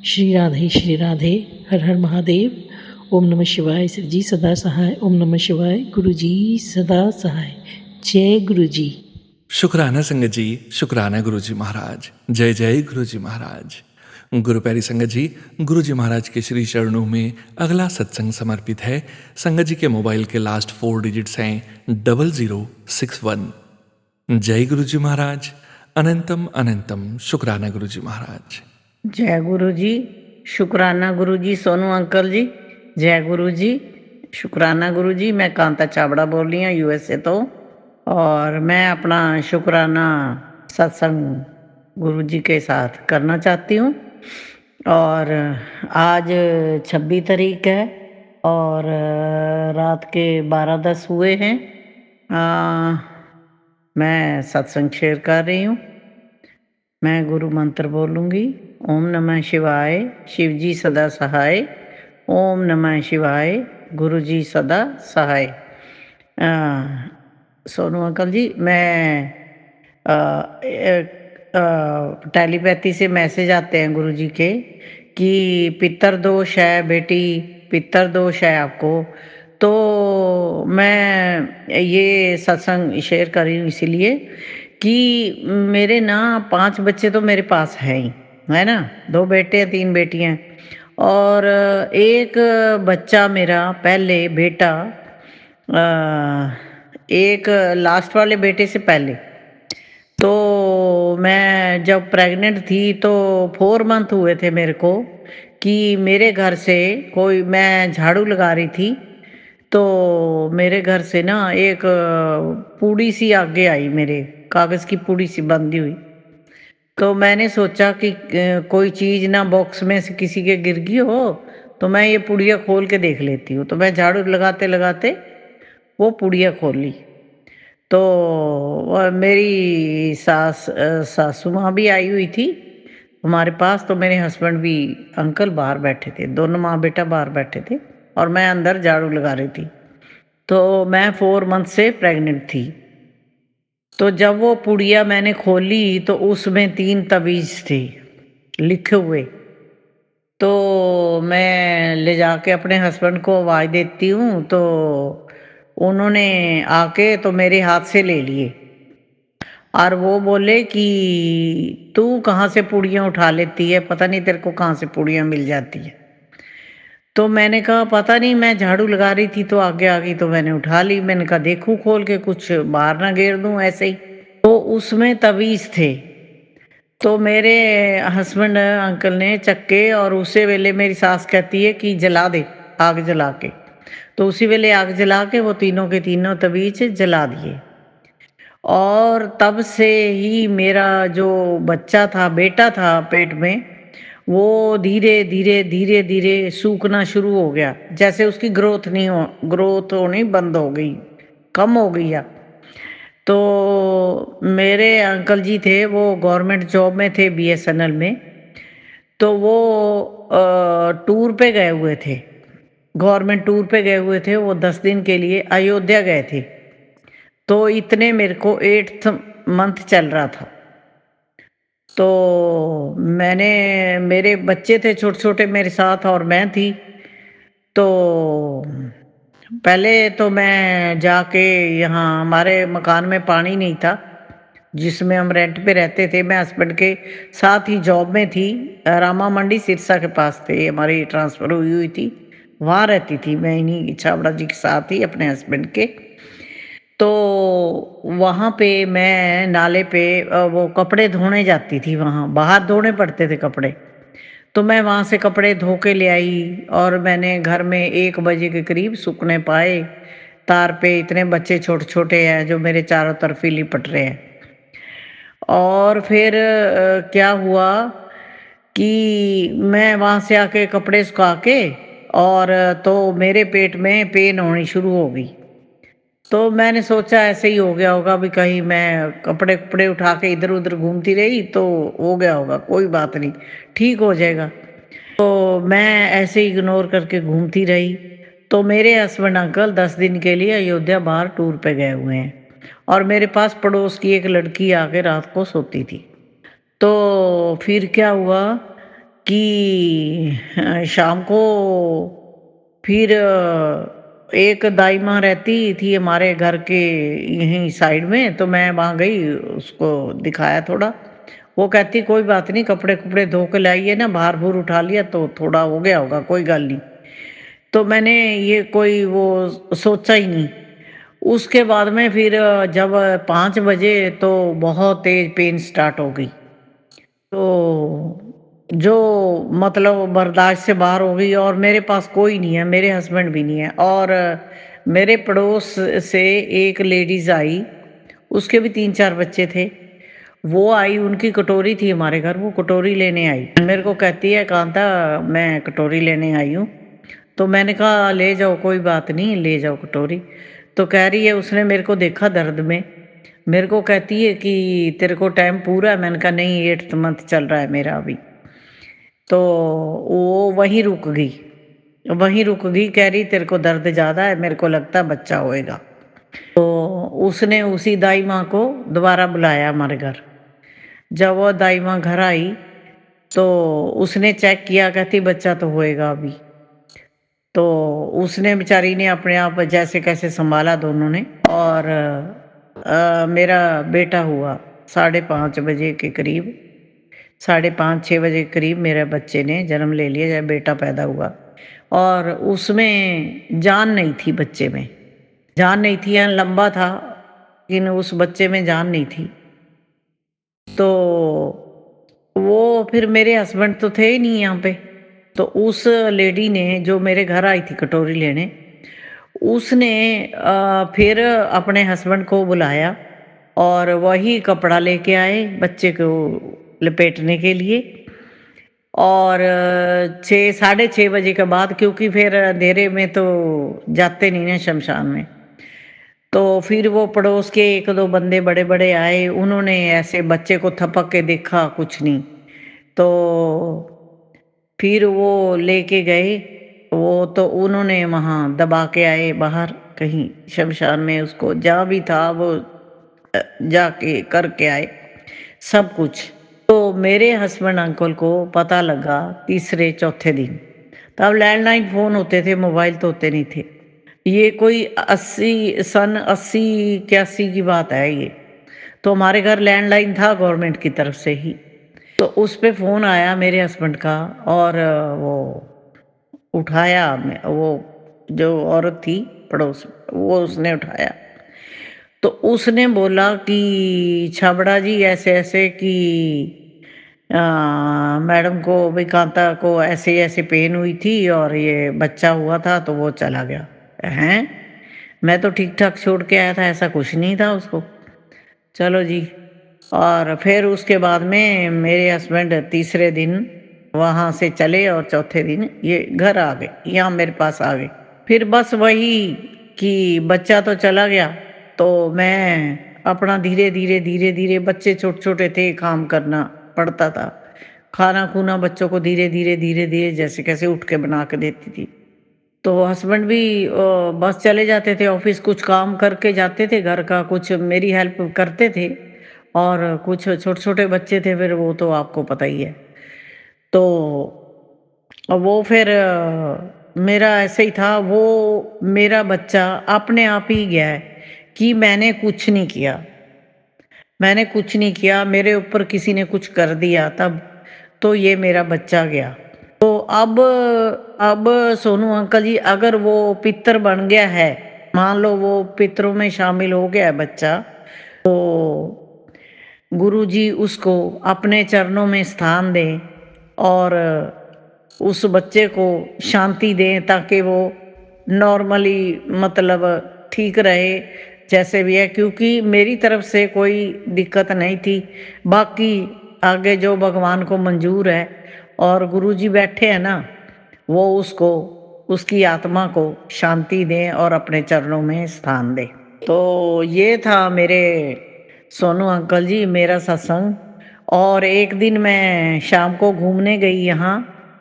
श्री राधे। हर हर महादेव। ओम नमः शिवाय। शिव जी सदा सहाय। ओम नमः शिवाय। गुरुजी सदा सहाय। जय गुरुजी। शुक्राना संगत जी, शुक्राना गुरुजी महाराज। जय जय गुरुजी महाराज। गुरु प्यारी संगत जी, गुरुजी महाराज के श्री चरणों में अगला सत्संग समर्पित है। संगत जी के मोबाइल के लास्ट 4 डिजिट्स हैं 0061। जय गुरुजी महाराज। अनंतम अनंतम शुक्राना गुरुजी महाराज। जय गुरु जी, शुक्राना गुरु जी। सोनू अंकल जी, जय गुरु जी, शुक्राना गुरु जी। मैं कांता चावड़ा बोल रही हूँ यूएसए तो, और मैं अपना शुक्राना सत्संग गुरु जी के साथ करना चाहती हूँ। और आज 26 तारीख है और रात के 12:10 हुए हैं। मैं सत्संग शेयर कर रही हूँ। मैं गुरु मंत्र बोलूँगी। ओम नमः शिवाय। शिव जी सदा सहाय। ओम नमः शिवाय। गुरु जी सदा सहाय। सोनू अंकल जी, मैं टेलीपैथी से मैसेज आते हैं गुरु जी के कि पितर दोष है बेटी, पितर दोष है आपको। तो मैं ये सत्संग शेयर कर रही हूँ इसीलिए कि मेरे ना 5 बच्चे तो मेरे पास हैं ही, है ना। 2 बेटे 3 बेटियाँ। और एक बच्चा मेरा पहले बेटा, एक लास्ट वाले बेटे से पहले, तो मैं जब प्रेग्नेंट थी तो 4 मंथ हुए थे मेरे को कि मेरे घर से कोई, मैं झाड़ू लगा रही थी तो मेरे घर से ना एक पूड़ी सी आगे आई, मेरे कागज़ की पूड़ी सी बंधी हुई। तो मैंने सोचा कि कोई चीज़ ना बॉक्स में से किसी के गिर गई हो, तो मैं ये पुड़िया खोल के देख लेती हूँ। तो मैं झाड़ू लगाते लगाते वो पुड़िया खोल ली। तो मेरी सासू माँ भी आई हुई थी हमारे पास। तो मेरे हस्बैंड भी, अंकल बाहर बैठे थे, दोनों माँ बेटा बाहर बैठे थे और मैं अंदर झाड़ू लगा रही थी। तो मैं 4 मंथ से प्रेग्नेंट थी। तो जब वो पुड़िया मैंने खोली तो उसमें 3 तवीज़ थे लिखे हुए। तो मैं ले जाके अपने हस्बैंड को आवाज़ देती हूँ तो उन्होंने आके तो मेरे हाथ से ले लिए और वो बोले कि तू कहाँ से पूड़ियाँ उठा लेती है, पता नहीं तेरे को कहाँ से पूड़ियाँ मिल जाती है। तो मैंने कहा पता नहीं, मैं झाड़ू लगा रही थी तो आगे आ गई तो मैंने उठा ली। मैंने कहा देखूं खोल के कुछ बाहर ना गिर दूं ऐसे ही। तो उसमें तवीज थे। तो मेरे हस्बैंड अंकल ने चक्के, और उसी वेले मेरी सास कहती है कि जला दे, आग जला के। तो उसी वेले आग जला के वो तीनों के तीनों तवीज जला दिए। और तब से ही मेरा जो बच्चा था, बेटा था पेट में, वो धीरे धीरे धीरे धीरे सूखना शुरू हो गया। जैसे उसकी ग्रोथ होनी बंद हो गई, कम हो गई या। तो मेरे अंकल जी थे, वो गवर्नमेंट जॉब में थे, बीएसएनएल में। तो वो टूर पे गए हुए थे, गवर्नमेंट टूर पे गए हुए थे। वो 10 दिन के लिए अयोध्या गए थे। तो इतने मेरे को 8th मंथ चल रहा था। तो मैंने, मेरे बच्चे थे छोटे छोटे मेरे साथ और मैं थी। तो पहले तो मैं जाके, यहाँ हमारे मकान में पानी नहीं था जिसमें हम रेंट पे रहते थे। मैं हस्बैंड के साथ ही जॉब में थी, रामा मंडी सिरसा के पास थे, हमारी ट्रांसफ़र हुई हुई थी, वहाँ रहती थी मैं इन्हीं छाबड़ा जी के साथ ही अपने हस्बैंड के। तो वहाँ पे मैं नाले पे वो कपड़े धोने जाती थी, वहाँ बाहर धोने पड़ते थे कपड़े। तो मैं वहाँ से कपड़े धो के ले आई और मैंने घर में 1 बजे के करीब सूखने पाए। तार पे इतने बच्चे छोटे-छोटे हैं जो मेरे चारों तरफ ही लिपट रहे हैं। और फिर क्या हुआ कि मैं वहाँ से आके कपड़े सुखा के, और तो मेरे पेट में पेन होनी शुरू हो गई। तो मैंने सोचा ऐसे ही हो गया होगा, भी कहीं मैं कपड़े-कपड़े उठा के इधर-उधर घूमती रही तो हो गया होगा, कोई बात नहीं, ठीक हो जाएगा। तो मैं ऐसे ही इग्नोर करके घूमती रही। तो मेरे हस्बैंड अंकल 10 दिन के लिए अयोध्या बाहर टूर पे गए हुए हैं, और मेरे पास पड़ोस की एक लड़की आके रात को सोती थी। तो फिर क्या हुआ कि शाम को फिर एक दाई माँ रहती थी हमारे घर के यहीं साइड में, तो मैं वहाँ गई, उसको दिखाया थोड़ा। वो कहती कोई बात नहीं, कपड़े-कुपड़े धो के लाइए ना, भार-भूर उठा लिया तो थोड़ा हो गया होगा, कोई गल नहीं। तो मैंने ये कोई वो सोचा ही नहीं। उसके बाद में फिर जब 5 बजे तो बहुत तेज़ पेन स्टार्ट हो गई। तो जो मतलब बर्दाश्त से बाहर हो गई, और मेरे पास कोई नहीं है, मेरे हस्बैंड भी नहीं है। और मेरे पड़ोस से एक लेडीज़ आई, उसके भी 3-4 बच्चे थे। वो आई, उनकी कटोरी थी हमारे घर, वो कटोरी लेने आई। मेरे को कहती है कांता मैं कटोरी लेने आई हूँ। तो मैंने कहा ले जाओ, कोई बात नहीं, ले जाओ कटोरी। तो कह रही है उसने मेरे को देखा दर्द में, मेरे को कहती है कि तेरे को टाइम पूरा है। मैंने कहा नहीं, 8th मंथ चल रहा है मेरा अभी। तो वो वहीं रुक गई, वहीं रुक गई, कह रही तेरे को दर्द ज़्यादा है, मेरे को लगता है बच्चा होएगा। तो उसने उसी दाई माँ को दोबारा बुलाया हमारे घर। जब वो दाई माँ घर आई तो उसने चेक किया, कहती बच्चा तो होएगा अभी। तो उसने बेचारी ने अपने आप जैसे कैसे संभाला दोनों ने, और मेरा बेटा हुआ 5:30 बजे के करीब, 5:30-6 बजे के करीब मेरे बच्चे ने जन्म ले लिया, जब बेटा पैदा हुआ। और उसमें जान नहीं थी, बच्चे में जान नहीं थी, या लंबा था लेकिन उस बच्चे में जान नहीं थी। तो वो फिर मेरे हस्बैंड तो थे ही नहीं यहाँ पे। तो उस लेडी ने जो मेरे घर आई थी कटोरी लेने, उसने फिर अपने हस्बैंड को बुलाया और वही कपड़ा लेके आए बच्चे को लपेटने के लिए। और 6 साढ़े 6 बजे के बाद, क्योंकि फिर अंधेरे में तो जाते नहीं ना शमशान में। तो फिर वो पड़ोस के 1-2 बंदे बड़े-बड़े आए, उन्होंने ऐसे बच्चे को थपक के देखा, कुछ नहीं। तो फिर वो लेके गए, वो तो उन्होंने वहाँ दबा के आए बाहर कहीं शमशान में, उसको जहाँ भी था वो जाके करके आए सब कुछ। तो मेरे हस्बैंड अंकल को पता लगा तीसरे चौथे दिन। तब लैंडलाइन फ़ोन होते थे, मोबाइल तो होते नहीं थे। ये कोई 80 सन 80-81 की बात है ये। तो हमारे घर लैंडलाइन था गवर्नमेंट की तरफ से ही। तो उस पे फ़ोन आया मेरे हस्बैंड का और वो उठाया। वो जो औरत थी पड़ोस वो उसने उठाया। तो उसने बोला कि छाबड़ा जी ऐसे-ऐसे कि अ, मैडम को विकांता को ऐसे-ऐसे पेन हुई थी और ये बच्चा हुआ था तो वो चला गया। हैं? मैं तो ठीक-ठाक छोड़ के आया था, ऐसा कुछ नहीं था उसको। चलो जी। और फिर उसके बाद में मेरे हस्बैंड तीसरे दिन वहाँ से चले और चौथे दिन ये घर आ गए, यहाँ मेरे पास आ गए। फिर बस वही कि बच्चा तो चला गया, तो मैं अपना धीरे-धीरे, धीरे-धीरे बच्चे छोटे-छोटे थे, काम करना पड़ता था। खाना-खूना बच्चों को धीरे-धीरे, धीरे-धीरे जैसे-कैसे उठ के बना के देती थी। तो हस्बैंड भी बस चले जाते थे ऑफ़िस, कुछ काम करके जाते थे घर का, कुछ मेरी हेल्प करते थे और कुछ छोटे-छोटे बच्चे थे फिर वो तो आपको पता ही है। तो वो फिर मेरा ऐसे ही था, वो मेरा बच्चा अपने आप ही गया है कि मैंने कुछ नहीं किया। मैंने कुछ नहीं किया, मेरे ऊपर किसी ने कुछ कर दिया तब, तो ये मेरा बच्चा गया। तो अब सोनू अंकल जी अगर वो पितर बन गया है, मान लो वो पितरों में शामिल हो गया है बच्चा, तो गुरुजी उसको अपने चरणों में स्थान दें और उस बच्चे को शांति दें ताकि वो नॉर्मली मतलब ठीक रहे जैसे भी है, क्योंकि मेरी तरफ से कोई दिक्कत नहीं थी। बाकी आगे जो भगवान को मंजूर है और गुरुजी बैठे हैं ना, वो उसको उसकी आत्मा को शांति दें और अपने चरणों में स्थान दें। तो ये था मेरे सोनू अंकल जी मेरा सत्संग। और एक दिन मैं शाम को घूमने गई यहाँ,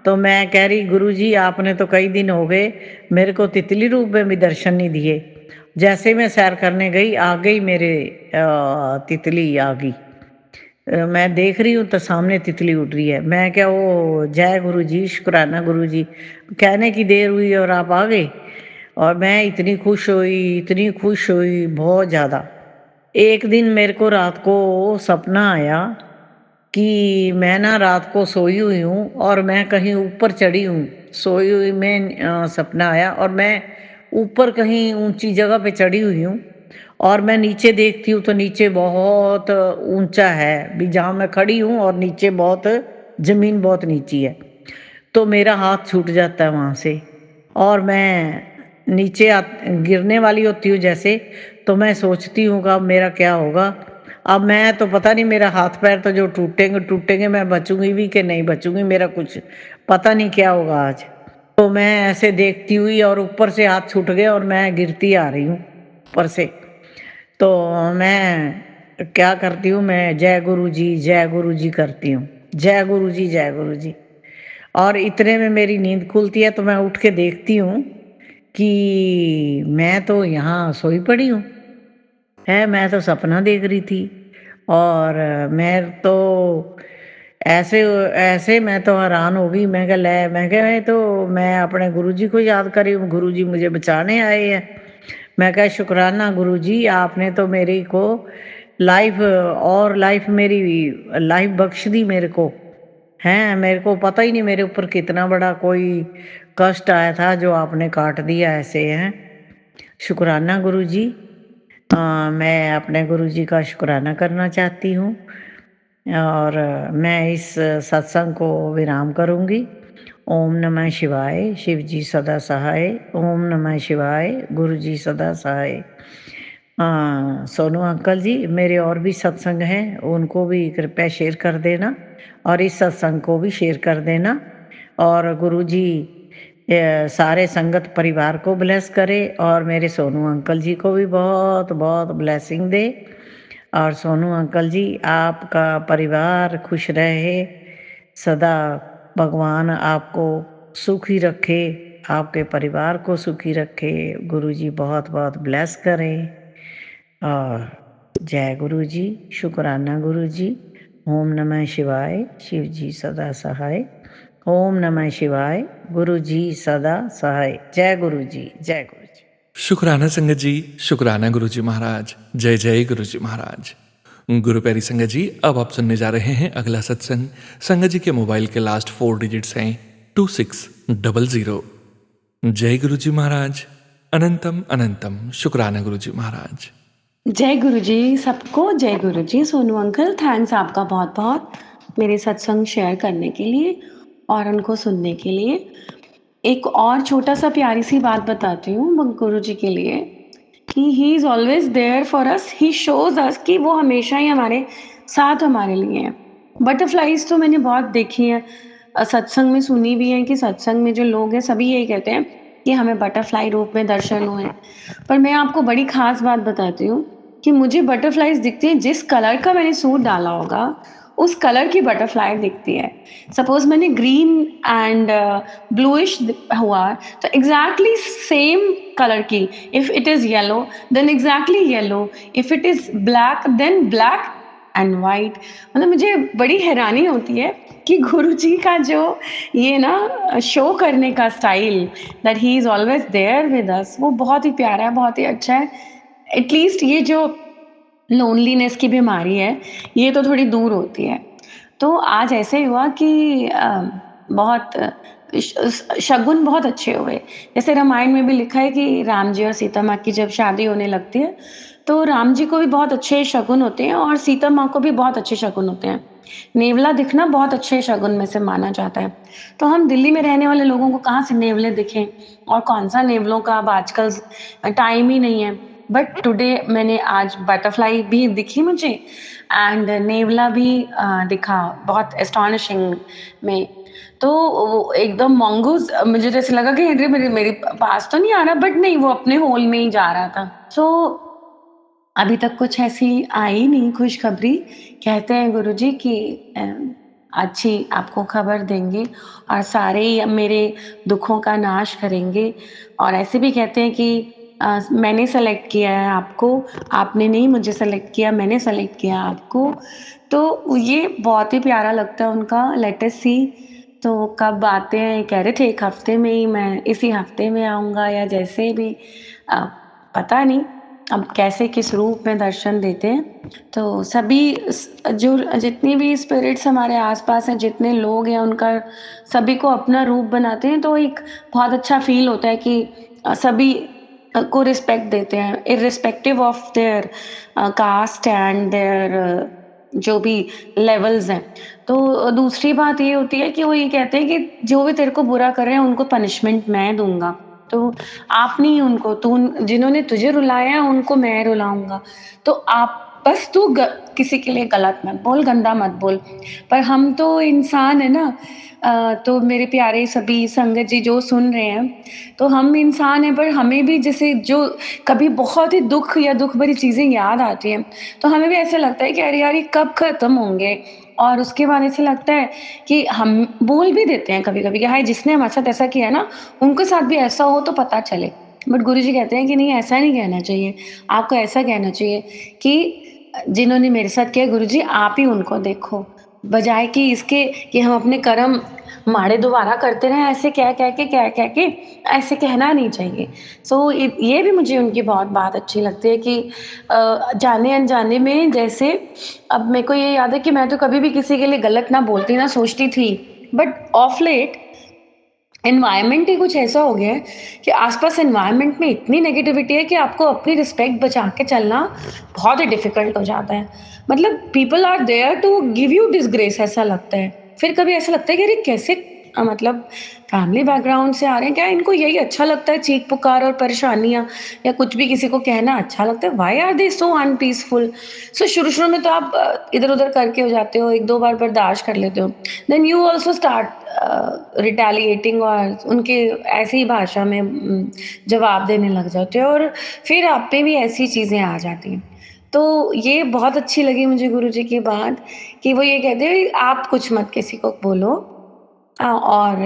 तो मैं कह रही गुरुजी आपने तो कई दिन हो गए मेरे को तितली रूप में भी दर्शन नहीं दिए। जैसे मैं सैर करने गई आ गई मेरे तितली आ गई। मैं देख रही हूँ तो सामने तितली उड़ रही है। मैं क्या ओ जय गुरुजी, शुक्राना गुरुजी, कहने की देर हुई और आप आ गए। और मैं इतनी खुश हुई बहुत ज़्यादा। एक दिन मेरे को रात को सपना आया कि मैं ना रात को सोई हुई हूँ और मैं कहीं ऊपर चढ़ी हूँ। सोई हुई में सपना आया और मैं ऊपर कहीं ऊँची जगह पे चढ़ी हुई हूँ और मैं नीचे देखती हूँ तो नीचे बहुत ऊँचा है, भी जहाँ मैं खड़ी हूँ और नीचे बहुत ज़मीन बहुत नीची है। तो मेरा हाथ छूट जाता है वहाँ से और मैं नीचे गिरने वाली होती हूँ जैसे, तो मैं सोचती हूँ कि अब मेरा क्या होगा। अब मैं तो पता नहीं, मेरा हाथ पैर तो जो टूटेंगे टूटेंगे, मैं बचूंगी भी कि नहीं बचूंगी, मेरा कुछ पता नहीं क्या होगा आज। तो मैं ऐसे देखती हुई और ऊपर से हाथ छूट गए और मैं गिरती आ रही हूँ ऊपर से। तो मैं क्या करती हूँ, मैं जय गुरु जी करती हूँ, जय गुरु जी, जय गुरु जी। और इतने में मेरी नींद खुलती है तो मैं उठ के देखती हूँ कि मैं तो यहाँ सोई पड़ी हूँ। मैं तो सपना देख रही थी और मैं तो ऐसे ऐसे मैं तो हैरान हो गई। मैं कहा ले, मैं कहा मैं तो मैं अपने गुरुजी को याद कर रही हूँ, गुरुजी मुझे बचाने आए हैं। मैं कहा शुक्राना गुरुजी, आपने तो मेरी को लाइफ और लाइफ मेरी लाइफ बख्श दी मेरे को। हैं, मेरे को पता ही नहीं मेरे ऊपर कितना बड़ा कोई कष्ट आया था जो आपने काट दिया ऐसे हैं। शुक्राना गुरुजी। मैं अपने गुरुजी का शुक्राना करना चाहती हूँ और मैं इस सत्संग को विराम करूँगी। ओम नमः शिवाय, शिव जी सदा सहाय। ओम नमः शिवाय, गुरु जी सदा सहाय। सोनू अंकल जी मेरे और भी सत्संग हैं, उनको भी कृपया शेयर कर देना और इस सत्संग को भी शेयर कर देना। और गुरु जी सारे संगत परिवार को ब्लेस करे और मेरे सोनू अंकल जी को भी बहुत बहुत ब्लेसिंग दे। और सोनू अंकल जी आपका परिवार खुश रहे सदा, भगवान आपको सुखी रखे, आपके परिवार को सुखी रखे। गुरु जी बहुत बहुत ब्लेस करें। और जय गुरु जी, शुक्राना गुरु जी। ओम नमः शिवाय, शिव जी सदा सहाय। ओम नमः शिवाय, गुरु जी सदा सहाय। जय गुरु जी, जय गुरु जी। शुक्राना संगत जी, शुक्राना गुरुजी महाराज, जय जय गुरुजी महाराज। गुरु प्यारी संगत जी, अब आप सुनने जा रहे हैं अगला सत्संग। संगत जी के मोबाइल के लास्ट 4 डिजिट्स हैं 2600। जय गुरु जी महाराज। अनंतम अनंतम शुक्राना गुरु जी महाराज। जय गुरु जी सबको। जय गुरु जी। सोनू अंकल, थैंक्स आपका बहुत बहुत मेरे सत्संग शेयर करने के लिए और उनको सुनने के लिए। एक और छोटा सा प्यारी सी बात बताती हूँ गुरु जी के लिए कि he is always there for us. He shows us कि वो हमेशा ही हमारे साथ हमारे लिए हैं। बटरफ्लाईज तो मैंने बहुत देखी है, सत्संग में सुनी भी है कि सत्संग में जो लोग हैं सभी यही कहते हैं कि हमें बटरफ्लाई रूप में दर्शन हुए। पर मैं आपको बड़ी खास बात बताती हूँ कि मुझे बटरफ्लाईज दिखती हैं जिस कलर का मैंने सूट डाला होगा उस कलर की बटरफ्लाई दिखती है। सपोज मैंने ग्रीन एंड ब्लूइश हुआ तो एग्जैक्टली सेम कलर की। If it is yellow then exactly yellow, if it is black then black and white. मतलब मुझे बड़ी हैरानी होती है कि गुरु जी का जो ये ना शो करने का style, that he is always there with us, वो बहुत ही प्यारा है, बहुत ही अच्छा है। एटलीस्ट ये जो लोनलीनेस की बीमारी है ये तो थोड़ी दूर होती है। तो आज ऐसे ही हुआ कि बहुत शगुन बहुत अच्छे हुए। जैसे रामायण में भी लिखा है कि राम जी और सीता माँ की जब शादी होने लगती है तो राम जी को भी बहुत अच्छे शगुन होते हैं और सीता माँ को भी बहुत अच्छे शगुन होते हैं। नेवला दिखना बहुत अच्छे शगुन में से माना जाता है। तो हम दिल्ली में रहने वाले लोगों को कहाँ से नेवले दिखें और कौन सा नेवलों का अब आजकल टाइम ही नहीं है। बट टुडे मैंने आज बटरफ्लाई भी दिखी मुझे एंड नेवला भी दिखा बहुत एस्टॉनिशिंग में। तो वो एकदम मॉन्गूज, मुझे जैसे लगा कि अरे मेरे मेरे पास तो नहीं आ रहा, बट नहीं, वो अपने होल में ही जा रहा था। सो अभी तक कुछ ऐसी आई नहीं खुशखबरी। कहते हैं गुरुजी कि अच्छी आपको खबर देंगे और सारे ही मेरे दुखों का नाश करेंगे। और ऐसे भी कहते हैं कि मैंने सेलेक्ट किया है आपको, आपने नहीं मुझे सेलेक्ट किया, मैंने सेलेक्ट किया आपको। तो ये बहुत ही प्यारा लगता है उनका। लेट अस सी तो कब आते हैं। कह रहे थे 1 हफ्ते में ही, मैं इसी हफ्ते में आऊँगा या जैसे भी, अ, पता नहीं अब कैसे किस रूप में दर्शन देते हैं। तो सभी जो जितनी भी स्पिरिट्स हमारे आसपास हैं, जितने लोग हैं, उनका सभी को अपना रूप बनाते हैं तो एक बहुत अच्छा फील होता है कि सभी को रिस्पेक्ट देते हैं irrespective of their caste and their जो भी लेवल्स हैं। तो दूसरी बात ये होती है कि वो ये कहते हैं कि जो भी तेरे को बुरा कर रहे हैं उनको पनिशमेंट मैं दूंगा। तो आप नहीं उनको, तू जिन्होंने तुझे रुलाया है उनको मैं रुलाऊंगा। तो आप बस तू किसी के लिए गलत मत बोल, गंदा मत बोल। पर हम तो इंसान है ना। तो मेरे प्यारे सभी संगत जी जो सुन रहे हैं, तो हम इंसान हैं पर हमें भी जैसे जो कभी बहुत ही दुख या दुख भरी चीज़ें याद आती हैं तो हमें भी ऐसा लगता है कि अरे यार ये कब खत्म होंगे। और उसके बाद ऐसे लगता है कि हम बोल भी देते हैं कभी-कभी कि हाय जिसने हमारे साथ ऐसा किया ना, उनके साथ भी ऐसा हो तो पता चले। बट गुरुजी कहते हैं कि नहीं, ऐसा नहीं कहना चाहिए। आपको ऐसा कहना चाहिए कि जिन्होंने मेरे साथ किया गुरुजी आप ही उनको देखो। बजाए कि इसके कि हम अपने कर्म माड़े दोबारा करते रहें, ऐसे कह के ऐसे कहना नहीं चाहिए। सो ये भी मुझे उनकी बहुत बात अच्छी लगती है कि जाने-अनजाने में जैसे अब मेरे को ये याद है कि मैं तो कभी भी किसी के लिए गलत ना बोलती, ना सोचती थी। बट ऑफ लेट एनवायरनमेंट ही कुछ ऐसा हो गया है कि आसपास एनवायरनमेंट में इतनी नेगेटिविटी है कि आपको अपनी रिस्पेक्ट बचा के चलना बहुत ही डिफिकल्ट हो जाता है। मतलब people are there to give you disgrace, ऐसा लगता है। फिर कभी ऐसा लगता है कि अरे कैसे, मतलब फैमिली बैकग्राउंड से आ रहे हैं, क्या इनको यही अच्छा लगता है चीख पुकार और परेशानियाँ या कुछ भी किसी को कहना अच्छा लगता है? व्हाई आर दे सो अनपीसफुल? सो शुरू-शुरू में तो आप इधर-उधर करके हो जाते हो, 1-2 बार बर्दाश्त कर लेते हो। Then you also start retaliating और उनके ऐसी ही भाषा में जवाब देने लग जाते हो और फिर आप पे भी ऐसी चीज़ें आ जाती हैं। तो ये बहुत अच्छी लगी मुझे गुरुजी की बात कि वो ये कहते हैं आप कुछ मत किसी को बोलो, और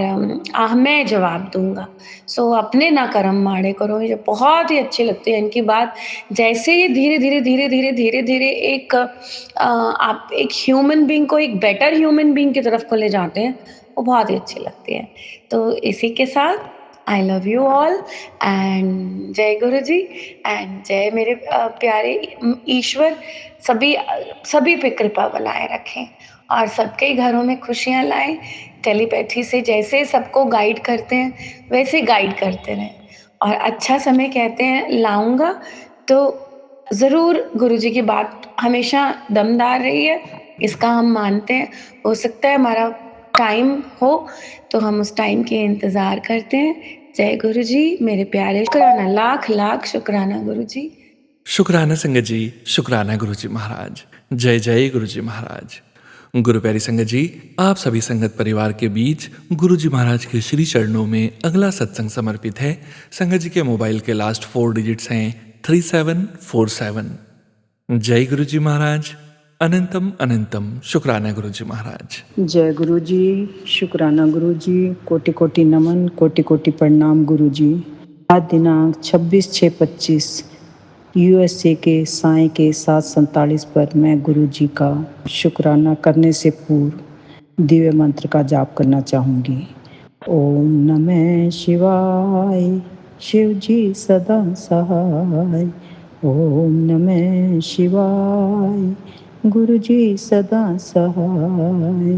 मैं जवाब दूँगा। सो अपने ना कर्म माड़े करो। ये बहुत ही अच्छी लगती है इनकी बात। जैसे ये धीरे-धीरे एक आप एक ह्यूमन बीइंग को एक बेटर ह्यूमन बीइंग की तरफ को ले जाते हैं, वो बहुत ही अच्छी लगती है। तो इसी के साथ आई लव यू ऑल एंड जय गुरु जी एंड जय मेरे प्यारे ईश्वर सभी पे कृपा बनाए रखें और सबके घरों में खुशियाँ लाएं। टेलीपैथी से जैसे सबको गाइड करते हैं वैसे गाइड करते रहें और अच्छा समय कहते हैं लाऊंगा तो ज़रूर गुरुजी की बात हमेशा दमदार रही है, इसका हम मानते हैं। हो सकता है हमारा टाइम हो तो हम उस टाइम के इंतज़ार करते हैं। जय गुरु जी मेरे प्यारे, शुक्राना, लाख लाख शुक्राना गुरु जी। शुक्राना संगत जी, शुक्राना गुरु जी महाराज। जय जय गुरु जी महाराज। गुरु प्यारी संगत जी, आप सभी संगत परिवार के बीच गुरु जी महाराज के श्री चरणों में अगला सत्संग समर्पित है। संगत जी के मोबाइल के लास्ट 4 डिजिट्स हैं 3747। जय गुरु जी महाराज। अनंतम अनंतम शुक्राना गुरु जी महाराज। जय गुरु जी, शुक्राना गुरु जी, कोटि कोटि नमन, कोटि कोटि प्रणाम गुरु जी। आज दिनांक 26/6/25 यूएसए के साय के 7:47 पर मैं गुरु जी का शुक्राना करने से पूर्व दिव्य मंत्र का जाप करना चाहूँगी। ओम नमः शिवाय, शिव जी सदा सहाय। ओम नमः शिवाय, गुरु जी सदा सहाय।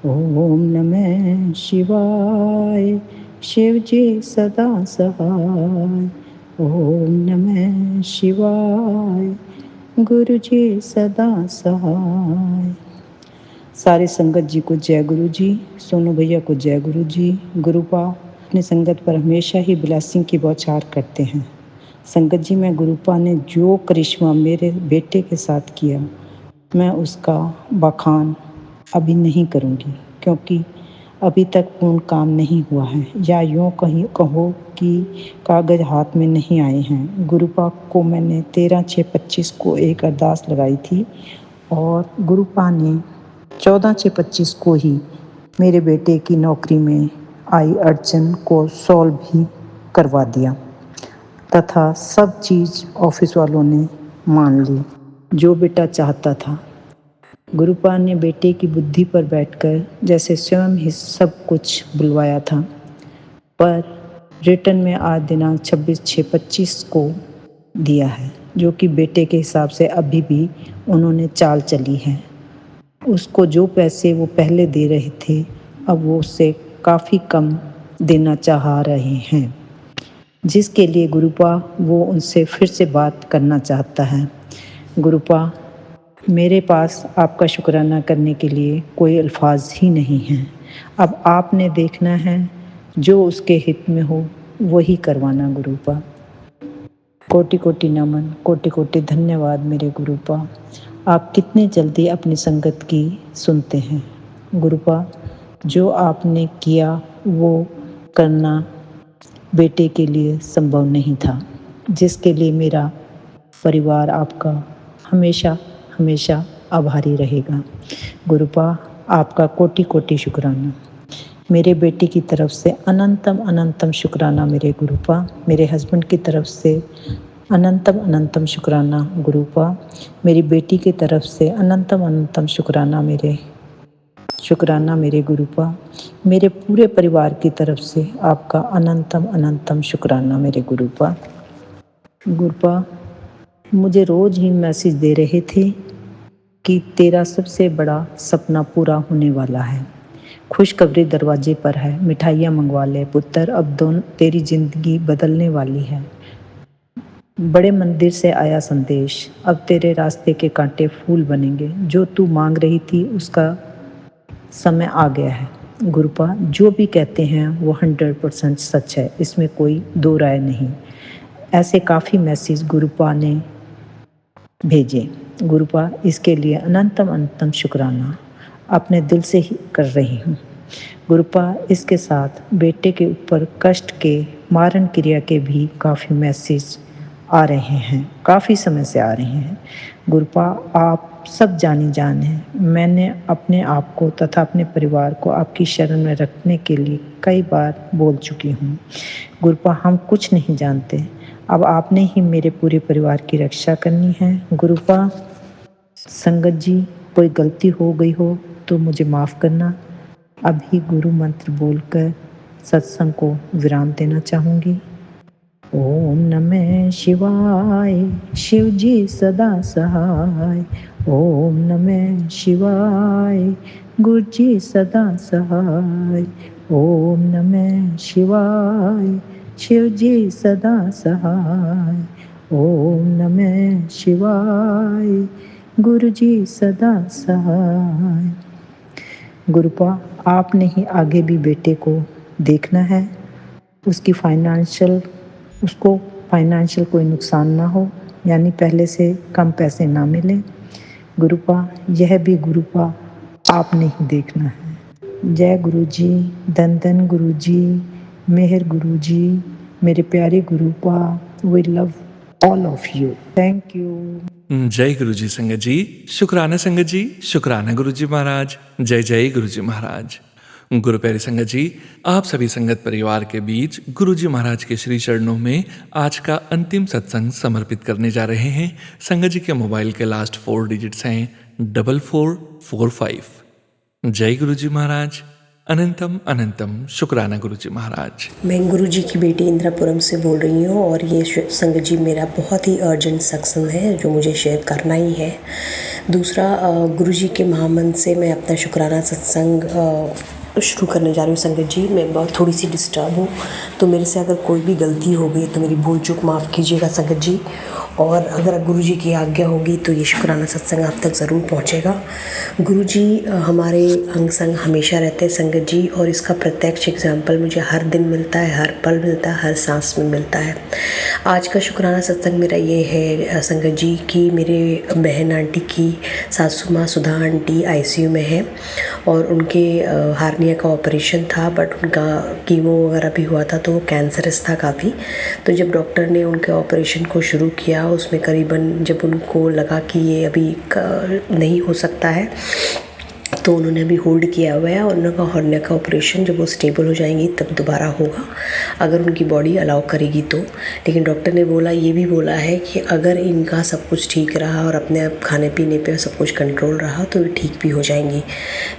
ओम नमः शिवाय, शिव जी सदा सहाय। ओम नमः शिवाय, गुरु जी सदा सहाय। सारे संगत जी को जय गुरु जी, सोनू भैया को जय गुरु जी। गुरुपा अपनी संगत पर हमेशा ही ब्लेसिंग की बौछार करते हैं। संगत जी, मैं गुरुपा ने जो करिश्मा मेरे बेटे के साथ किया, मैं उसका बखान अभी नहीं करूँगी क्योंकि अभी तक पूर्ण काम नहीं हुआ है, या यूँ कहो कि कागज़ हाथ में नहीं आए हैं। गुरुपा को मैंने 13/6/25 को एक अरदास लगाई थी और गुरुपा ने 14/6/25 को ही मेरे बेटे की नौकरी में आई अड़चन को सॉल्व भी करवा दिया तथा सब चीज़ ऑफिस वालों ने मान ली जो बेटा चाहता था। गुरुपा ने बेटे की बुद्धि पर बैठकर जैसे स्वयं ही सब कुछ बुलवाया था, पर रिटर्न में आज दिनांक 26/6/25 को दिया है, जो कि बेटे के हिसाब से अभी भी उन्होंने चाल चली है। उसको जो पैसे वो पहले दे रहे थे, अब वो उससे काफ़ी कम देना चाह रहे हैं, जिसके लिए गुरुपा वो उनसे फिर से बात करना चाहता है। गुरुपा, मेरे पास आपका शुक्राना करने के लिए कोई अल्फाज ही नहीं हैं। अब आपने देखना है, जो उसके हित में हो वही करवाना गुरुपा। कोटि कोटि नमन, कोटि कोटि धन्यवाद मेरे गुरुपा। आप कितने जल्दी अपनी संगत की सुनते हैं गुरुपा। जो आपने किया वो करना बेटे के लिए संभव नहीं था, जिसके लिए मेरा परिवार आपका हमेशा हमेशा आभारी रहेगा गुरुपा। आपका कोटि कोटि शुक्राना। मेरे बेटे की तरफ से अनंतम अनंतम शुक्राना मेरे गुरुपा। मेरे हस्बैंड की तरफ से अनंतम अनंतम शुक्राना गुरुपा। मेरी बेटी की तरफ से अनंतम अनंतम शुक्राना मेरे गुरुपा। मेरे पूरे परिवार की तरफ से आपका अनंतम अनंतम शुक्राना मेरे गुरुपा। गुरुपा, मुझे रोज़ ही मैसेज दे रहे थे कि तेरा सबसे बड़ा सपना पूरा होने वाला है, खुशखबरी दरवाजे पर है, मिठाइयाँ मंगवा ले पुत्र, अब तेरी ज़िंदगी बदलने वाली है। बड़े मंदिर से आया संदेश, अब तेरे रास्ते के कांटे फूल बनेंगे, जो तू मांग रही थी उसका समय आ गया है। गुरुपा, जो भी कहते हैं वो 100% सच है, इसमें कोई दो राय नहीं। ऐसे काफ़ी मैसेज गुरुपा ने भेजे। गुरुपा, इसके लिए अनंतम अनंतम शुक्राना अपने दिल से ही कर रही हूँ गुरुपा। इसके साथ बेटे के ऊपर कष्ट के मारण क्रिया के भी काफ़ी मैसेज आ रहे हैं, काफ़ी समय से आ रहे हैं गुरुपा। आप सब जानी जान हैं। मैंने अपने आप को तथा अपने परिवार को आपकी शरण में रखने के लिए कई बार बोल चुकी हूँ गुरुपा। हम कुछ नहीं जानते, अब आपने ही मेरे पूरे परिवार की रक्षा करनी है गुरुपा। संगत जी, कोई गलती हो गई हो तो मुझे माफ़ करना। अभी गुरु मंत्र बोलकर सत्संग को विराम देना चाहूँगी। ओम नमः शिवाय, शिव जी सदा सहाय। ओम नमः शिवाय, गुरु जी सदा सहाय। ओम नमः शिवाय, शिव जी सदा सहाय। ओम नमः शिवाय, गुरु जी सदा सहाय। गुरुपा, आपने ही आगे भी बेटे को देखना है, उसको फाइनेंशियल कोई नुकसान ना हो, यानी पहले से कम पैसे ना मिले। गुरुपा, यह भी गुरुपा आपने ही देखना है। जय गुरु जी, धन धन गुरु जी, मेहर गुरु जी, मेरे प्यारे गुरुपा, we love all of you. Thank you. जय गुरु जी संगत जी, शुक्राना संगत जी, शुक्राना गुरु जी महाराज, जय जय गुरु जी महाराज। गुरु प्यारी संगत जी, आप सभी संगत परिवार के बीच गुरु जी महाराज के श्री चरणों में आज का अंतिम सत्संग समर्पित करने जा रहे हैं। संगत जी के मोबाइल के लास्ट 4 डिजिट्स हैं 4445। जय गुरु जी महाराज, अनंतम अनंतम शुक्राना गुरु जी महाराज। मैं गुरु जी की बेटी इंद्रापुरम से बोल रही हूँ और ये संगत जी मेरा बहुत ही अर्जेंट सत्संग है जो मुझे शेयर करना ही है। दूसरा, गुरु जी के महामंत्र से मैं अपना शुक्राना सत्संग शुरू करने जा रही हूँ। संगत जी, मैं बहुत थोड़ी सी डिस्टर्ब हूँ, तो मेरे से अगर कोई भी गलती हो गई तो मेरी भूल चूक माफ़ कीजिएगा संगत जी। और अगर गुरु जी की आज्ञा होगी तो ये शुक्राना सत्संग आप तक ज़रूर पहुँचेगा। गुरु जी हमारे अंग संग हमेशा रहते हैं संगत जी, और इसका प्रत्यक्ष एग्जाम्पल मुझे हर दिन मिलता है, हर पल मिलता है, हर सांस में मिलता है। आज का शुक्राना सत्संग मेरा ये है संगत जी कि मेरे बहन आंटी की सासू माँ सुधा आंटी ICU में है और उनके हार्निया का ऑपरेशन था, बट उनका कीमो वगैरह भी हुआ था तो वो कैंसरस था काफ़ी। तो जब डॉक्टर ने उनके ऑपरेशन को शुरू किया, उसमें करीबन जब उनको लगा कि ये अभी नहीं हो सकता है तो उन्होंने अभी होल्ड किया हुआ है और उनका हार्निया का ऑपरेशन जब वो स्टेबल हो जाएंगी तब दोबारा होगा, अगर उनकी बॉडी अलाउ करेगी तो। लेकिन डॉक्टर ने ये भी बोला है कि अगर इनका सब कुछ ठीक रहा और अपने आप खाने पीने पे सब कुछ कंट्रोल रहा तो ये ठीक भी हो जाएंगी।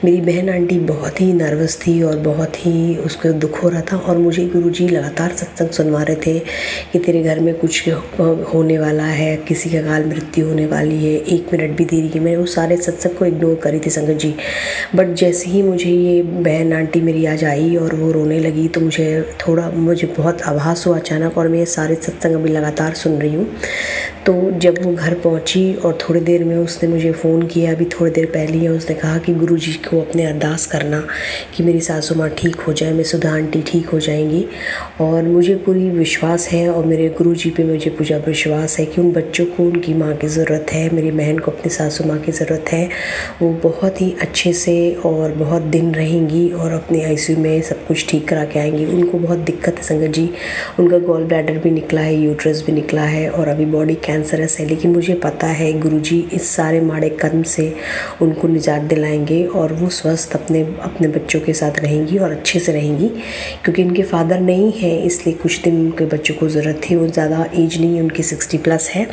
मेरी बहन आंटी बहुत ही नर्वस थी और बहुत ही उसको दुख हो रहा था, और मुझे गुरुजी लगातार सत्संग सुनवा रहे थे कि तेरे घर में कुछ होने वाला है, किसी का काल मृत्यु होने वाली है, 1 मिनट भी देरी की। मैंने वो सारे सत्संग को इग्नोर करी थी संगत जी। बट जैसे ही मुझे ये बहन आंटी मेरी आज आई और वो रोने लगी तो मुझे बहुत आभास हुआ अचानक, और मैं ये सारे सत्संग अभी लगातार सुन रही हूँ। तो जब वो घर पहुँची और थोड़ी देर में उसने मुझे फ़ोन किया, अभी थोड़ी देर पहले ही उसने कहा कि गुरुजी को अपने अरदास करना कि मेरी सासू माँ ठीक हो जाए, मैं सुधा आंटी ठीक हो जाएंगी। और मुझे पूरी विश्वास है और मेरे गुरुजी पे मुझे पूरा विश्वास है कि उन बच्चों को उनकी माँ की ज़रूरत है, मेरी बहन को अपनी सासू माँ की ज़रूरत है। वो बहुत ही अच्छे से और बहुत दिन रहेंगी और अपने ICU में सब कुछ ठीक करा के आएंगी। उनको बहुत दिक्कत है संगत जी, उनका गॉल ब्लैडर भी निकला है, यूट्रस भी निकला है और अभी बॉडी कैंसरस है। लेकिन मुझे पता है गुरुजी इस सारे माड़े कर्म से उनको निजात दिलाएंगे और वो स्वस्थ अपने बच्चों के साथ रहेंगी और अच्छे से रहेंगी, क्योंकि इनके फादर नहीं है इसलिए कुछ दिन उनके बच्चों को ज़रूरत थी। वो ज़्यादा एज नहीं है, उनकी 60+ है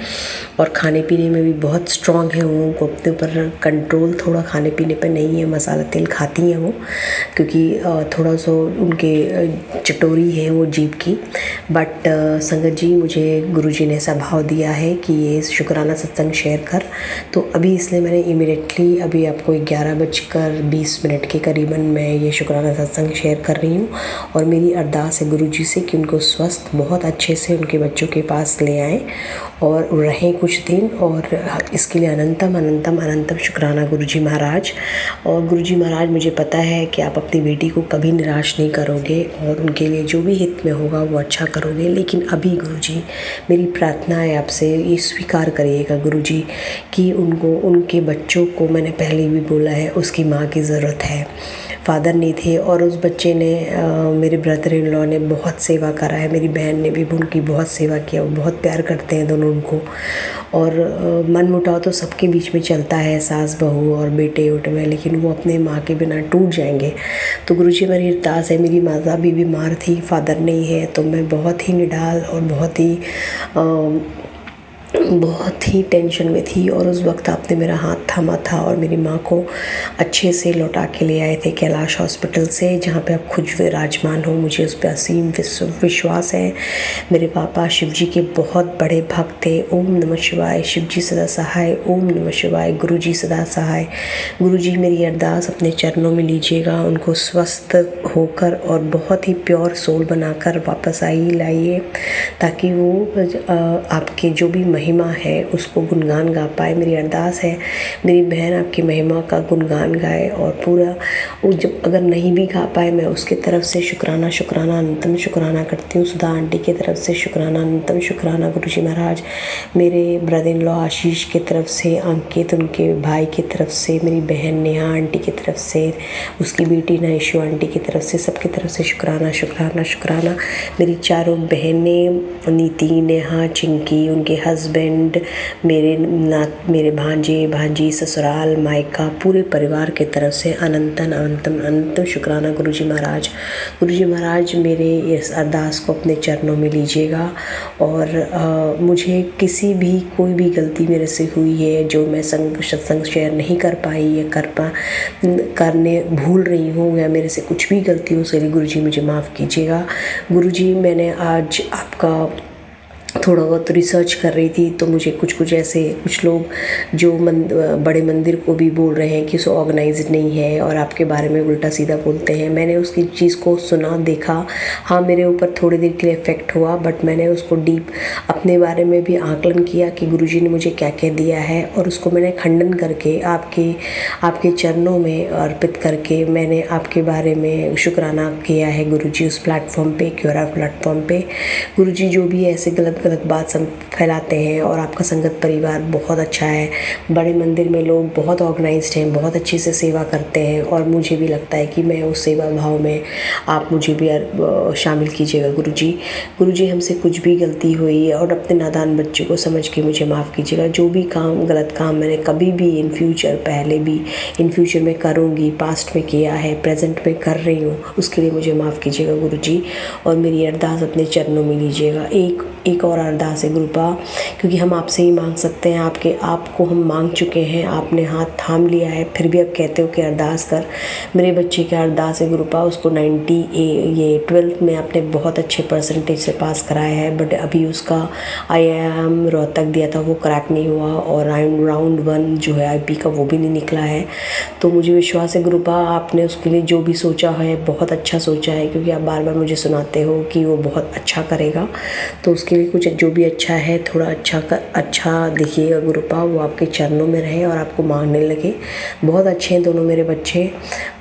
और खाने पीने में भी बहुत स्ट्रॉन्ग है। उनको अपने ऊपर कंट्रोल थोड़ा खाने पीने पर नहीं है, मसाला तेल खाती हैं वो, क्योंकि थोड़ा सा उनके चटोरी है वो जीभ की। बट संगत जी, मुझे गुरुजी ने ऐसा भाव दिया है कि ये शुक्राना सत्संग शेयर कर, तो अभी इसलिए मैंने इमीडिएटली अभी आपको 11:20 के करीबन मैं ये शुक्राना सत्संग शेयर कर रही हूँ। और मेरी अरदास है गुरुजी से कि उनको स्वस्थ बहुत अच्छे से उनके बच्चों के पास ले आएँ और रहें कुछ दिन, और इसके लिए अनंतम अनंतम अनंतम शुक्राना गुरुजी महाराज। और गुरुजी महाराज, मुझे पता है कि आप अपनी बेटी को कभी निराश नहीं करोगे और उनके लिए जो भी हित में होगा वो अच्छा करोगे। लेकिन अभी गुरुजी मेरी प्रार्थना है आपसे, ये स्वीकार करिएगा गुरुजी कि उनके बच्चों को, मैंने पहले भी बोला है, उसकी माँ की ज़रूरत है। फादर नहीं थे और उस बच्चे ने मेरे ब्रदर इन लॉ ने बहुत सेवा करा है, मेरी बहन ने भी उनकी बहुत सेवा किया। वो बहुत प्यार करते हैं दोनों उनको, और मन मुटाव तो सबके बीच में चलता है, सास बहू और बेटे उठ में, लेकिन वो अपने माँ के बिना टूट जाएंगे। तो गुरुजी मेरी अरदास है, मेरी माता भी बीमार थी, फादर नहीं है, तो मैं बहुत ही निढाल और बहुत ही बहुत ही टेंशन में थी और उस वक्त आपने मेरा हाथ थामा था और मेरी माँ को अच्छे से लौटा के ले आए थे कैलाश हॉस्पिटल से, जहाँ पे आप खुद विराजमान हो। मुझे उस पर असीम विश्वास है। मेरे पापा शिव जी के बहुत बड़े भक्त थे। ओम नमः शिवाय, शिव जी सदा सहाय। ओम नमः शिवाय, गुरु जी सदा सहाय। गुरु जी मेरी अरदास अपने चरणों में लीजिएगा, उनको स्वस्थ होकर और बहुत ही प्योर सोल बनाकर वापस लाइए, ताकि वो आपके जो भी महिमा है उसको गुणगान गा पाए। मेरी अरदास है मेरी बहन आपकी महिमा का गुणगान गाए और पूरा वो जब अगर नहीं भी गा पाए, मैं उसके तरफ से शुक्राना अनंतम शुक्राना करती हूँ। सुधा आंटी की तरफ से शुक्राना अनंतम शुक्राना गुरुजी महाराज। मेरे ब्रदर इन लॉ आशीष की तरफ से, अंकित उनके भाई की तरफ से, मेरी बहन नेहा आंटी की तरफ से, उसकी बेटी नैशु आंटी की तरफ से, सबकी तरफ से शुक्राना शुक्राना शुक्राना। मेरी चारों बहनें नीति, नेहा, चिंकी, उनके हस्बैंड, मेरे भांजे भांजी, ससुराल, मायका, पूरे परिवार की तरफ से अनंतम शुक्राना गुरुजी महाराज। गुरुजी महाराज मेरे इस अरदास को अपने चरणों में लीजिएगा और मुझे कोई भी गलती मेरे से हुई है जो मैं सत्संग शेयर नहीं कर पाई या करने भूल रही हूँ, या मेरे से कुछ भी गलती हो, उसके लिए गुरुजी मुझे माफ़ कीजिएगा। गुरुजी मैंने आज आपका थोड़ा बहुत रिसर्च कर रही थी तो मुझे कुछ लोग जो बड़े मंदिर को भी बोल रहे हैं कि उसे ऑर्गेनाइज्ड नहीं है और आपके बारे में उल्टा सीधा बोलते हैं। मैंने उसकी चीज़ को सुना, देखा। हाँ, मेरे ऊपर थोड़ी देर के लिए इफ़ेक्ट हुआ, बट मैंने उसको डीप अपने बारे में भी आकलन किया कि गुरुजी ने मुझे क्या क्या दिया है, और उसको मैंने खंडन करके आपके चरणों में अर्पित करके मैंने आपके बारे में शुक्राना किया है गुरुजी उस प्लेटफॉर्म पे, क्योरा प्लेटफॉर्म पे। गुरुजी जो भी ऐसे गलत बात फैलाते हैं, और आपका संगत परिवार बहुत अच्छा है। बड़े मंदिर में लोग बहुत ऑर्गेनाइज्ड हैं, बहुत अच्छे से सेवा करते हैं, और मुझे भी लगता है कि मैं उस सेवा भाव में आप मुझे भी शामिल कीजिएगा गुरुजी। हमसे कुछ भी गलती हुई है और अपने नादान बच्चे को समझ के मुझे माफ़ कीजिएगा। जो भी गलत काम मैंने कभी भी इन फ्यूचर में करूँगी, पास्ट में किया है, प्रेजेंट में कर रही हूँ, उसके लिए मुझे माफ़ कीजिएगा गुरुजी, और मेरी अरदास अपने चरणों में लीजिएगा। एक और अरदास है गुरुपा, क्योंकि हम आपसे ही मांग सकते हैं, आपको हम मांग चुके हैं, आपने हाथ थाम लिया है, फिर भी आप कहते हो कि अरदास कर। मेरे बच्चे की अरदास है गुरुपा, उसको 12th में आपने बहुत अच्छे परसेंटेज से पास कराया है, बट अभी उसका IIM रोहतक दिया था, वो क्रैक नहीं हुआ, और राउंड 1 जो है IP का वो भी नहीं निकला है। तो मुझे विश्वास है गुरुपा, आपने उसके लिए जो भी सोचा है बहुत अच्छा सोचा है, क्योंकि आप बार बार मुझे सुनाते हो कि वो बहुत अच्छा करेगा। तो उसके लिए कुछ जो भी अच्छा है थोड़ा अच्छा देखिएगा गुरुपा, वो आपके चरणों में रहे और आपको मांगने लगे। बहुत अच्छे हैं दोनों मेरे बच्चे,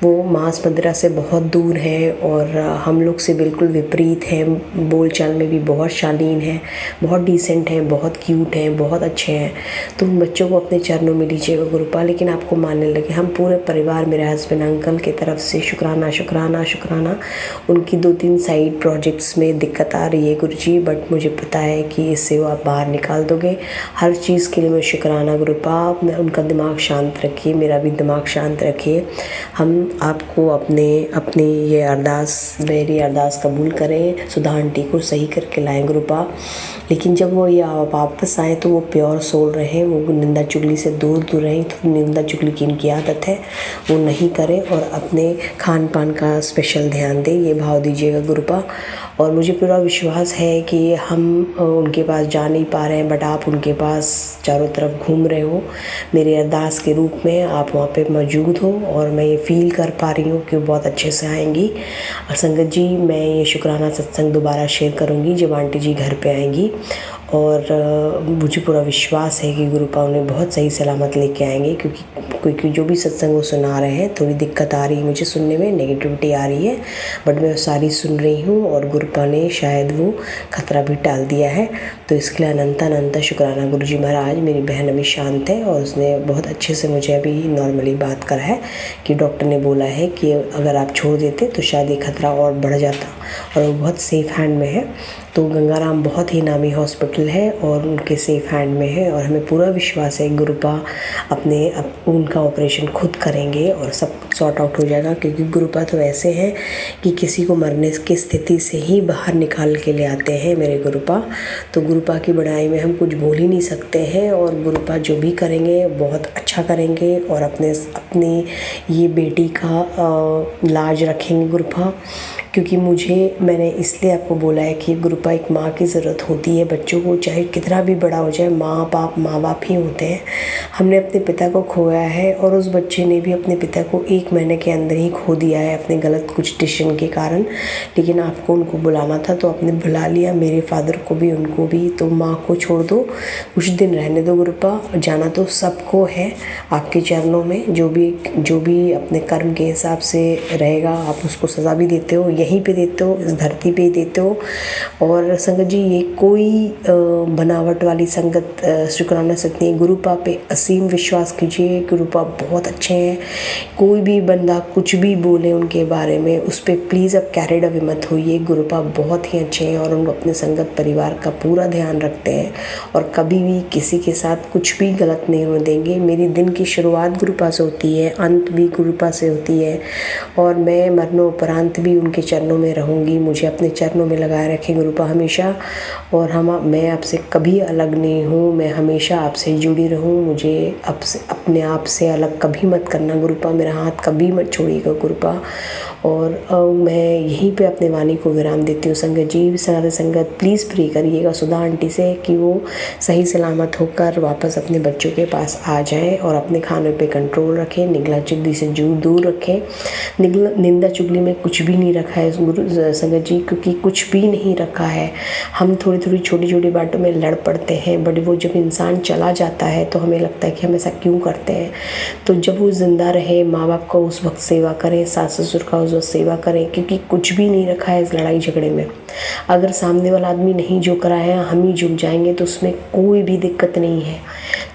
वो मांस मदिरा से बहुत दूर हैं और हम लोग से बिल्कुल विपरीत हैं, बोलचाल में भी बहुत शालीन हैं, बहुत डिसेंट हैं, बहुत क्यूट हैं, बहुत अच्छे हैं। तो उन बच्चों को अपने चरणों में लीजिएगा गुरुपा, लेकिन आपको मानने लगे। हम पूरे परिवार, मेरे हस्बैंड अंकल की तरफ से शुक्राना शुक्राना शुक्राना। उनकी 2-3 साइड प्रोजेक्ट्स में दिक्कत आ रही है गुरुजी, बट मुझे पता है कि इससे वो आप बाहर निकाल दोगे। हर चीज़ के लिए मैं शुक्राना गुरुपा। उनका दिमाग शांत रखिए, मेरा भी दिमाग शांत रखिए। हम आपको अपने ये मेरी अरदास कबूल करें, सुधा आंटी को सही करके लाएं गुरुपा। लेकिन जब वो ये वापस आए तो वो प्योर सोल रहें, वो निंदा चुगली से दूर रहें। तो निंदा चुगली की इनकी आदत है, वो नहीं करें, और अपने खान पान का स्पेशल ध्यान दें, ये भाव दीजिएगा गुरुपा। और मुझे पूरा विश्वास है कि हम उनके पास जा नहीं पा रहे हैं, बट आप उनके पास चारों तरफ घूम रहे हो, मेरे अरदास के रूप में आप वहाँ पे मौजूद हो, और मैं ये फील कर पा रही हूँ कि वो बहुत अच्छे से आएंगी। और संगत जी, मैं ये शुक्राना सत्संग दोबारा शेयर करूँगी जब आंटी जी घर पे आएंगी, और मुझे पूरा विश्वास है कि गुरुपा उन्हें बहुत सही सलामत लेके आएंगे, क्योंकि जो भी सत्संग वो सुना रहे हैं थोड़ी दिक्कत आ रही है मुझे सुनने में, नेगेटिविटी आ रही है, बट मैं सारी सुन रही हूँ, और गुरुपा ने शायद वो खतरा भी टाल दिया है। तो इसके लिए अनंता शुक्राना गुरुजी महाराज। मेरी बहन अभी शांत है और उसने बहुत अच्छे से मुझे अभी नॉर्मली बात करा है कि डॉक्टर ने बोला है कि अगर आप छोड़ देते तो शायद ये खतरा और बढ़ जाता, और वो बहुत सेफ़ हैंड में है। तो गंगाराम बहुत ही नामी हॉस्पिटल है और उनके सेफ़ हैंड में है और हमें पूरा विश्वास है गुरुपा उनका ऑपरेशन खुद करेंगे और सब सॉर्ट आउट हो जाएगा, क्योंकि गुरुपा तो ऐसे हैं कि किसी को मरने की स्थिति से ही बाहर निकाल के ले आते हैं मेरे गुरुपा। तो गुरुपा की बड़ाई में हम कुछ बोल ही नहीं सकते हैं और गुरुपा जो भी करेंगे बहुत अच्छा करेंगे और अपनी ये बेटी का लाज रखेंगे गुरुपा। क्योंकि मैंने इसलिए आपको बोला है कि गुरुपा एक माँ की ज़रूरत होती है बच्चों को, चाहे कितना भी बड़ा हो जाए माँ बाप ही होते हैं। हमने अपने पिता को खोया है और उस बच्चे ने भी अपने पिता को 1 महीने के अंदर ही खो दिया है अपने गलत कुछ डिसीजन के कारण। लेकिन आपको उनको बुलाना था तो आपने बुला लिया, मेरे फादर को भी उनको भी। तो माँ को छोड़ दो, कुछ दिन रहने दो गुरुपा, जाना तो सबको है आपके चरणों में। जो भी अपने कर्म के हिसाब से रहेगा आप उसको सज़ा भी देते हो, यहीं पे देते हो, इस धरती पे ही देते हो। और संगत जी ये कोई बनावट वाली संगत शुक्राना सकती है। गुरुपा पे असीम विश्वास कीजिए, गुरुपा बहुत अच्छे हैं। कोई भी बंदा कुछ भी बोले उनके बारे में उस पर प्लीज़ अब कैरिड अवे मत होइए। गुरुपा बहुत ही अच्छे हैं और उनको अपने संगत परिवार का पूरा ध्यान रखते हैं और कभी भी किसी के साथ कुछ भी गलत नहीं होने देंगे। मेरी दिन की शुरुआत गुरुपा से होती है, अंत भी गुरुपा से होती है और मैं मरणोपरांत भी उनके चरणों में रहूँगी। मुझे अपने चरणों में लगाए रखें गुरुपा हमेशा। और मैं आपसे कभी अलग नहीं हूँ, मैं हमेशा आपसे जुड़ी रहूँ। मुझे अपने आप से अलग कभी मत करना गुरुपा, मेरा हाथ कभी मत छोड़िएगा गुरुपा। और मैं यहीं पे अपने वाणी को विराम देती हूँ। संगत जी, सारे संगत प्लीज़ प्रे करिएगा सुधा आंटी से कि वो सही सलामत होकर वापस अपने बच्चों के पास आ जाएं और अपने खाने पे कंट्रोल रखें, निगला चुगली से दूर रखें। निंदा चुगली में कुछ भी नहीं रखा है संगत जी, क्योंकि कुछ भी नहीं रखा है। हम थोड़ी छोटी छोटी बातों में लड़ पड़ते हैं, बट वो जब इंसान चला जाता है तो हमें लगता है कि हम ऐसा क्यों करते हैं। तो जब वो ज़िंदा रहे माँ बाप का उस वक्त सेवा करें, सास ससुर का उस वक्त सेवा करें, क्योंकि कुछ भी नहीं रखा है इस लड़ाई झगड़े में। अगर सामने वाला आदमी नहीं झुक रहा है, हम ही झुक जाएंगे तो उसमें कोई भी दिक्कत नहीं है।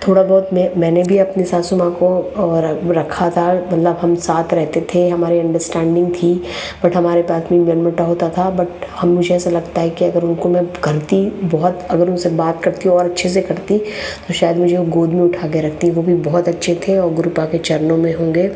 थोड़ा बहुत मैंने भी अपनी सासू माँ को रखा था, मतलब हम साथ रहते थे, हमारी अंडरस्टैंडिंग थी, बट हमारे पास भी मनमुटाव होता था। बट मुझे ऐसा लगता है कि अगर उनको मैं करती बहुत, अगर उनसे बात करती और अच्छे से करती तो शायद मुझे वो गोद में उठा के रखती। वो भी बहुत अच्छे थे और गुरुपा के चरणों में होंगे।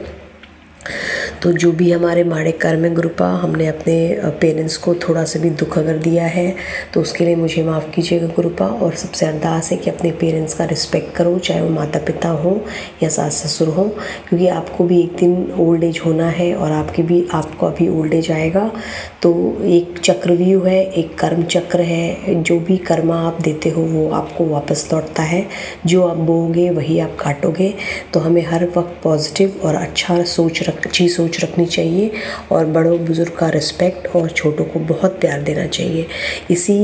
तो जो भी हमारे माड़े कर्म है गुरुपा, हमने अपने पेरेंट्स को थोड़ा सा भी दुख अगर दिया है तो उसके लिए मुझे माफ़ कीजिएगा गुरुपा। और सबसे अरदास है कि अपने पेरेंट्स का रिस्पेक्ट करो, चाहे वो माता पिता हो या सास ससुर हो, क्योंकि आपको भी एक दिन ओल्ड एज होना है और आपको अभी ओल्ड एज आएगा। तो एक चक्रव्यूह है, एक कर्म चक्र है, जो भी कर्मा आप देते हो वो आपको वापस लौटता है। जो आप बोओगे वही आप काटोगे। तो हमें हर वक्त पॉजिटिव और अच्छी सोच रखनी चाहिए और बड़ों बुजुर्ग का रिस्पेक्ट और छोटों को बहुत प्यार देना चाहिए। इसी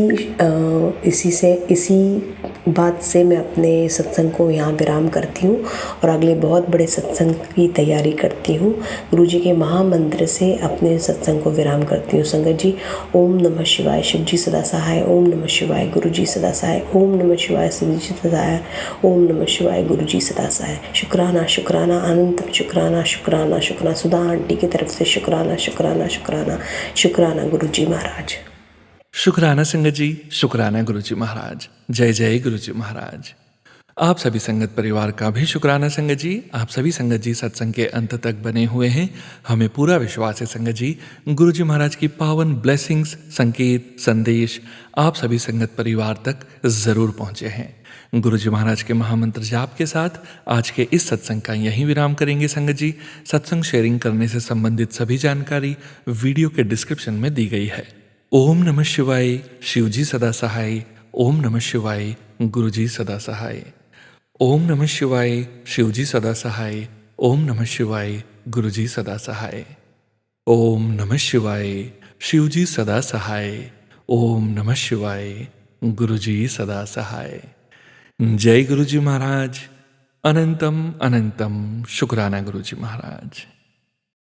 बात से मैं अपने सत्संग को यहाँ विराम करती हूँ और अगले बहुत बड़े सत्संग की तैयारी करती हूँ। गुरु जी के महामंत्र से अपने सत्संग को विराम करती हूँ। संगत जी, ओम नमः शिवाय, शिव जी सदा सहाय। ओम नमः शिवाय, गुरु जी सदा सहाय। ओम नमः शिवाय, शिव जी सदा सहाय। ओम नमः शिवाय, गुरु जी सदा सहाय। शुक्राना शुक्राना अनंत शुक्राना शुक्राना शुक्राना। सुधा आंटी की तरफ से शुक्राना शुक्राना शुक्राना शुक्राना गुरु जी महाराज। शुक्राना संगत जी, शुक्राना गुरु जी महाराज। जय जय गुरु जी महाराज। आप सभी संगत परिवार का भी शुक्राना संगत जी। आप सभी संगत जी सत्संग के अंत तक बने हुए हैं। हमें पूरा विश्वास है संगत जी, गुरु जी महाराज की पावन ब्लेसिंग्स, संकेत, संदेश आप सभी संगत परिवार तक जरूर पहुंचे हैं। गुरु जी महाराज के महामंत्र जाप के साथ आज के इस सत्संग का यहीं विराम करेंगे संगत जी। सत्संग शेयरिंग करने से संबंधित सभी जानकारी वीडियो के डिस्क्रिप्शन में दी गई है। ओम नमः शिवाय, शिव जी सदा सहाय। ओम नमः शिवाय, गुरु जी सदा सहाय। ओम नमः शिवाय, शिव जी सदा सहाय। ओम नमः शिवाय, गुरु जी सदा सहाय। ओम नमः शिवाय, शिव जी सदा सहाय। ओम नमः शिवाय, गुरु जी सदा सहाय। जय गुरु जी महाराज। अनंतम अनंतम शुक्राना गुरु जी महाराज।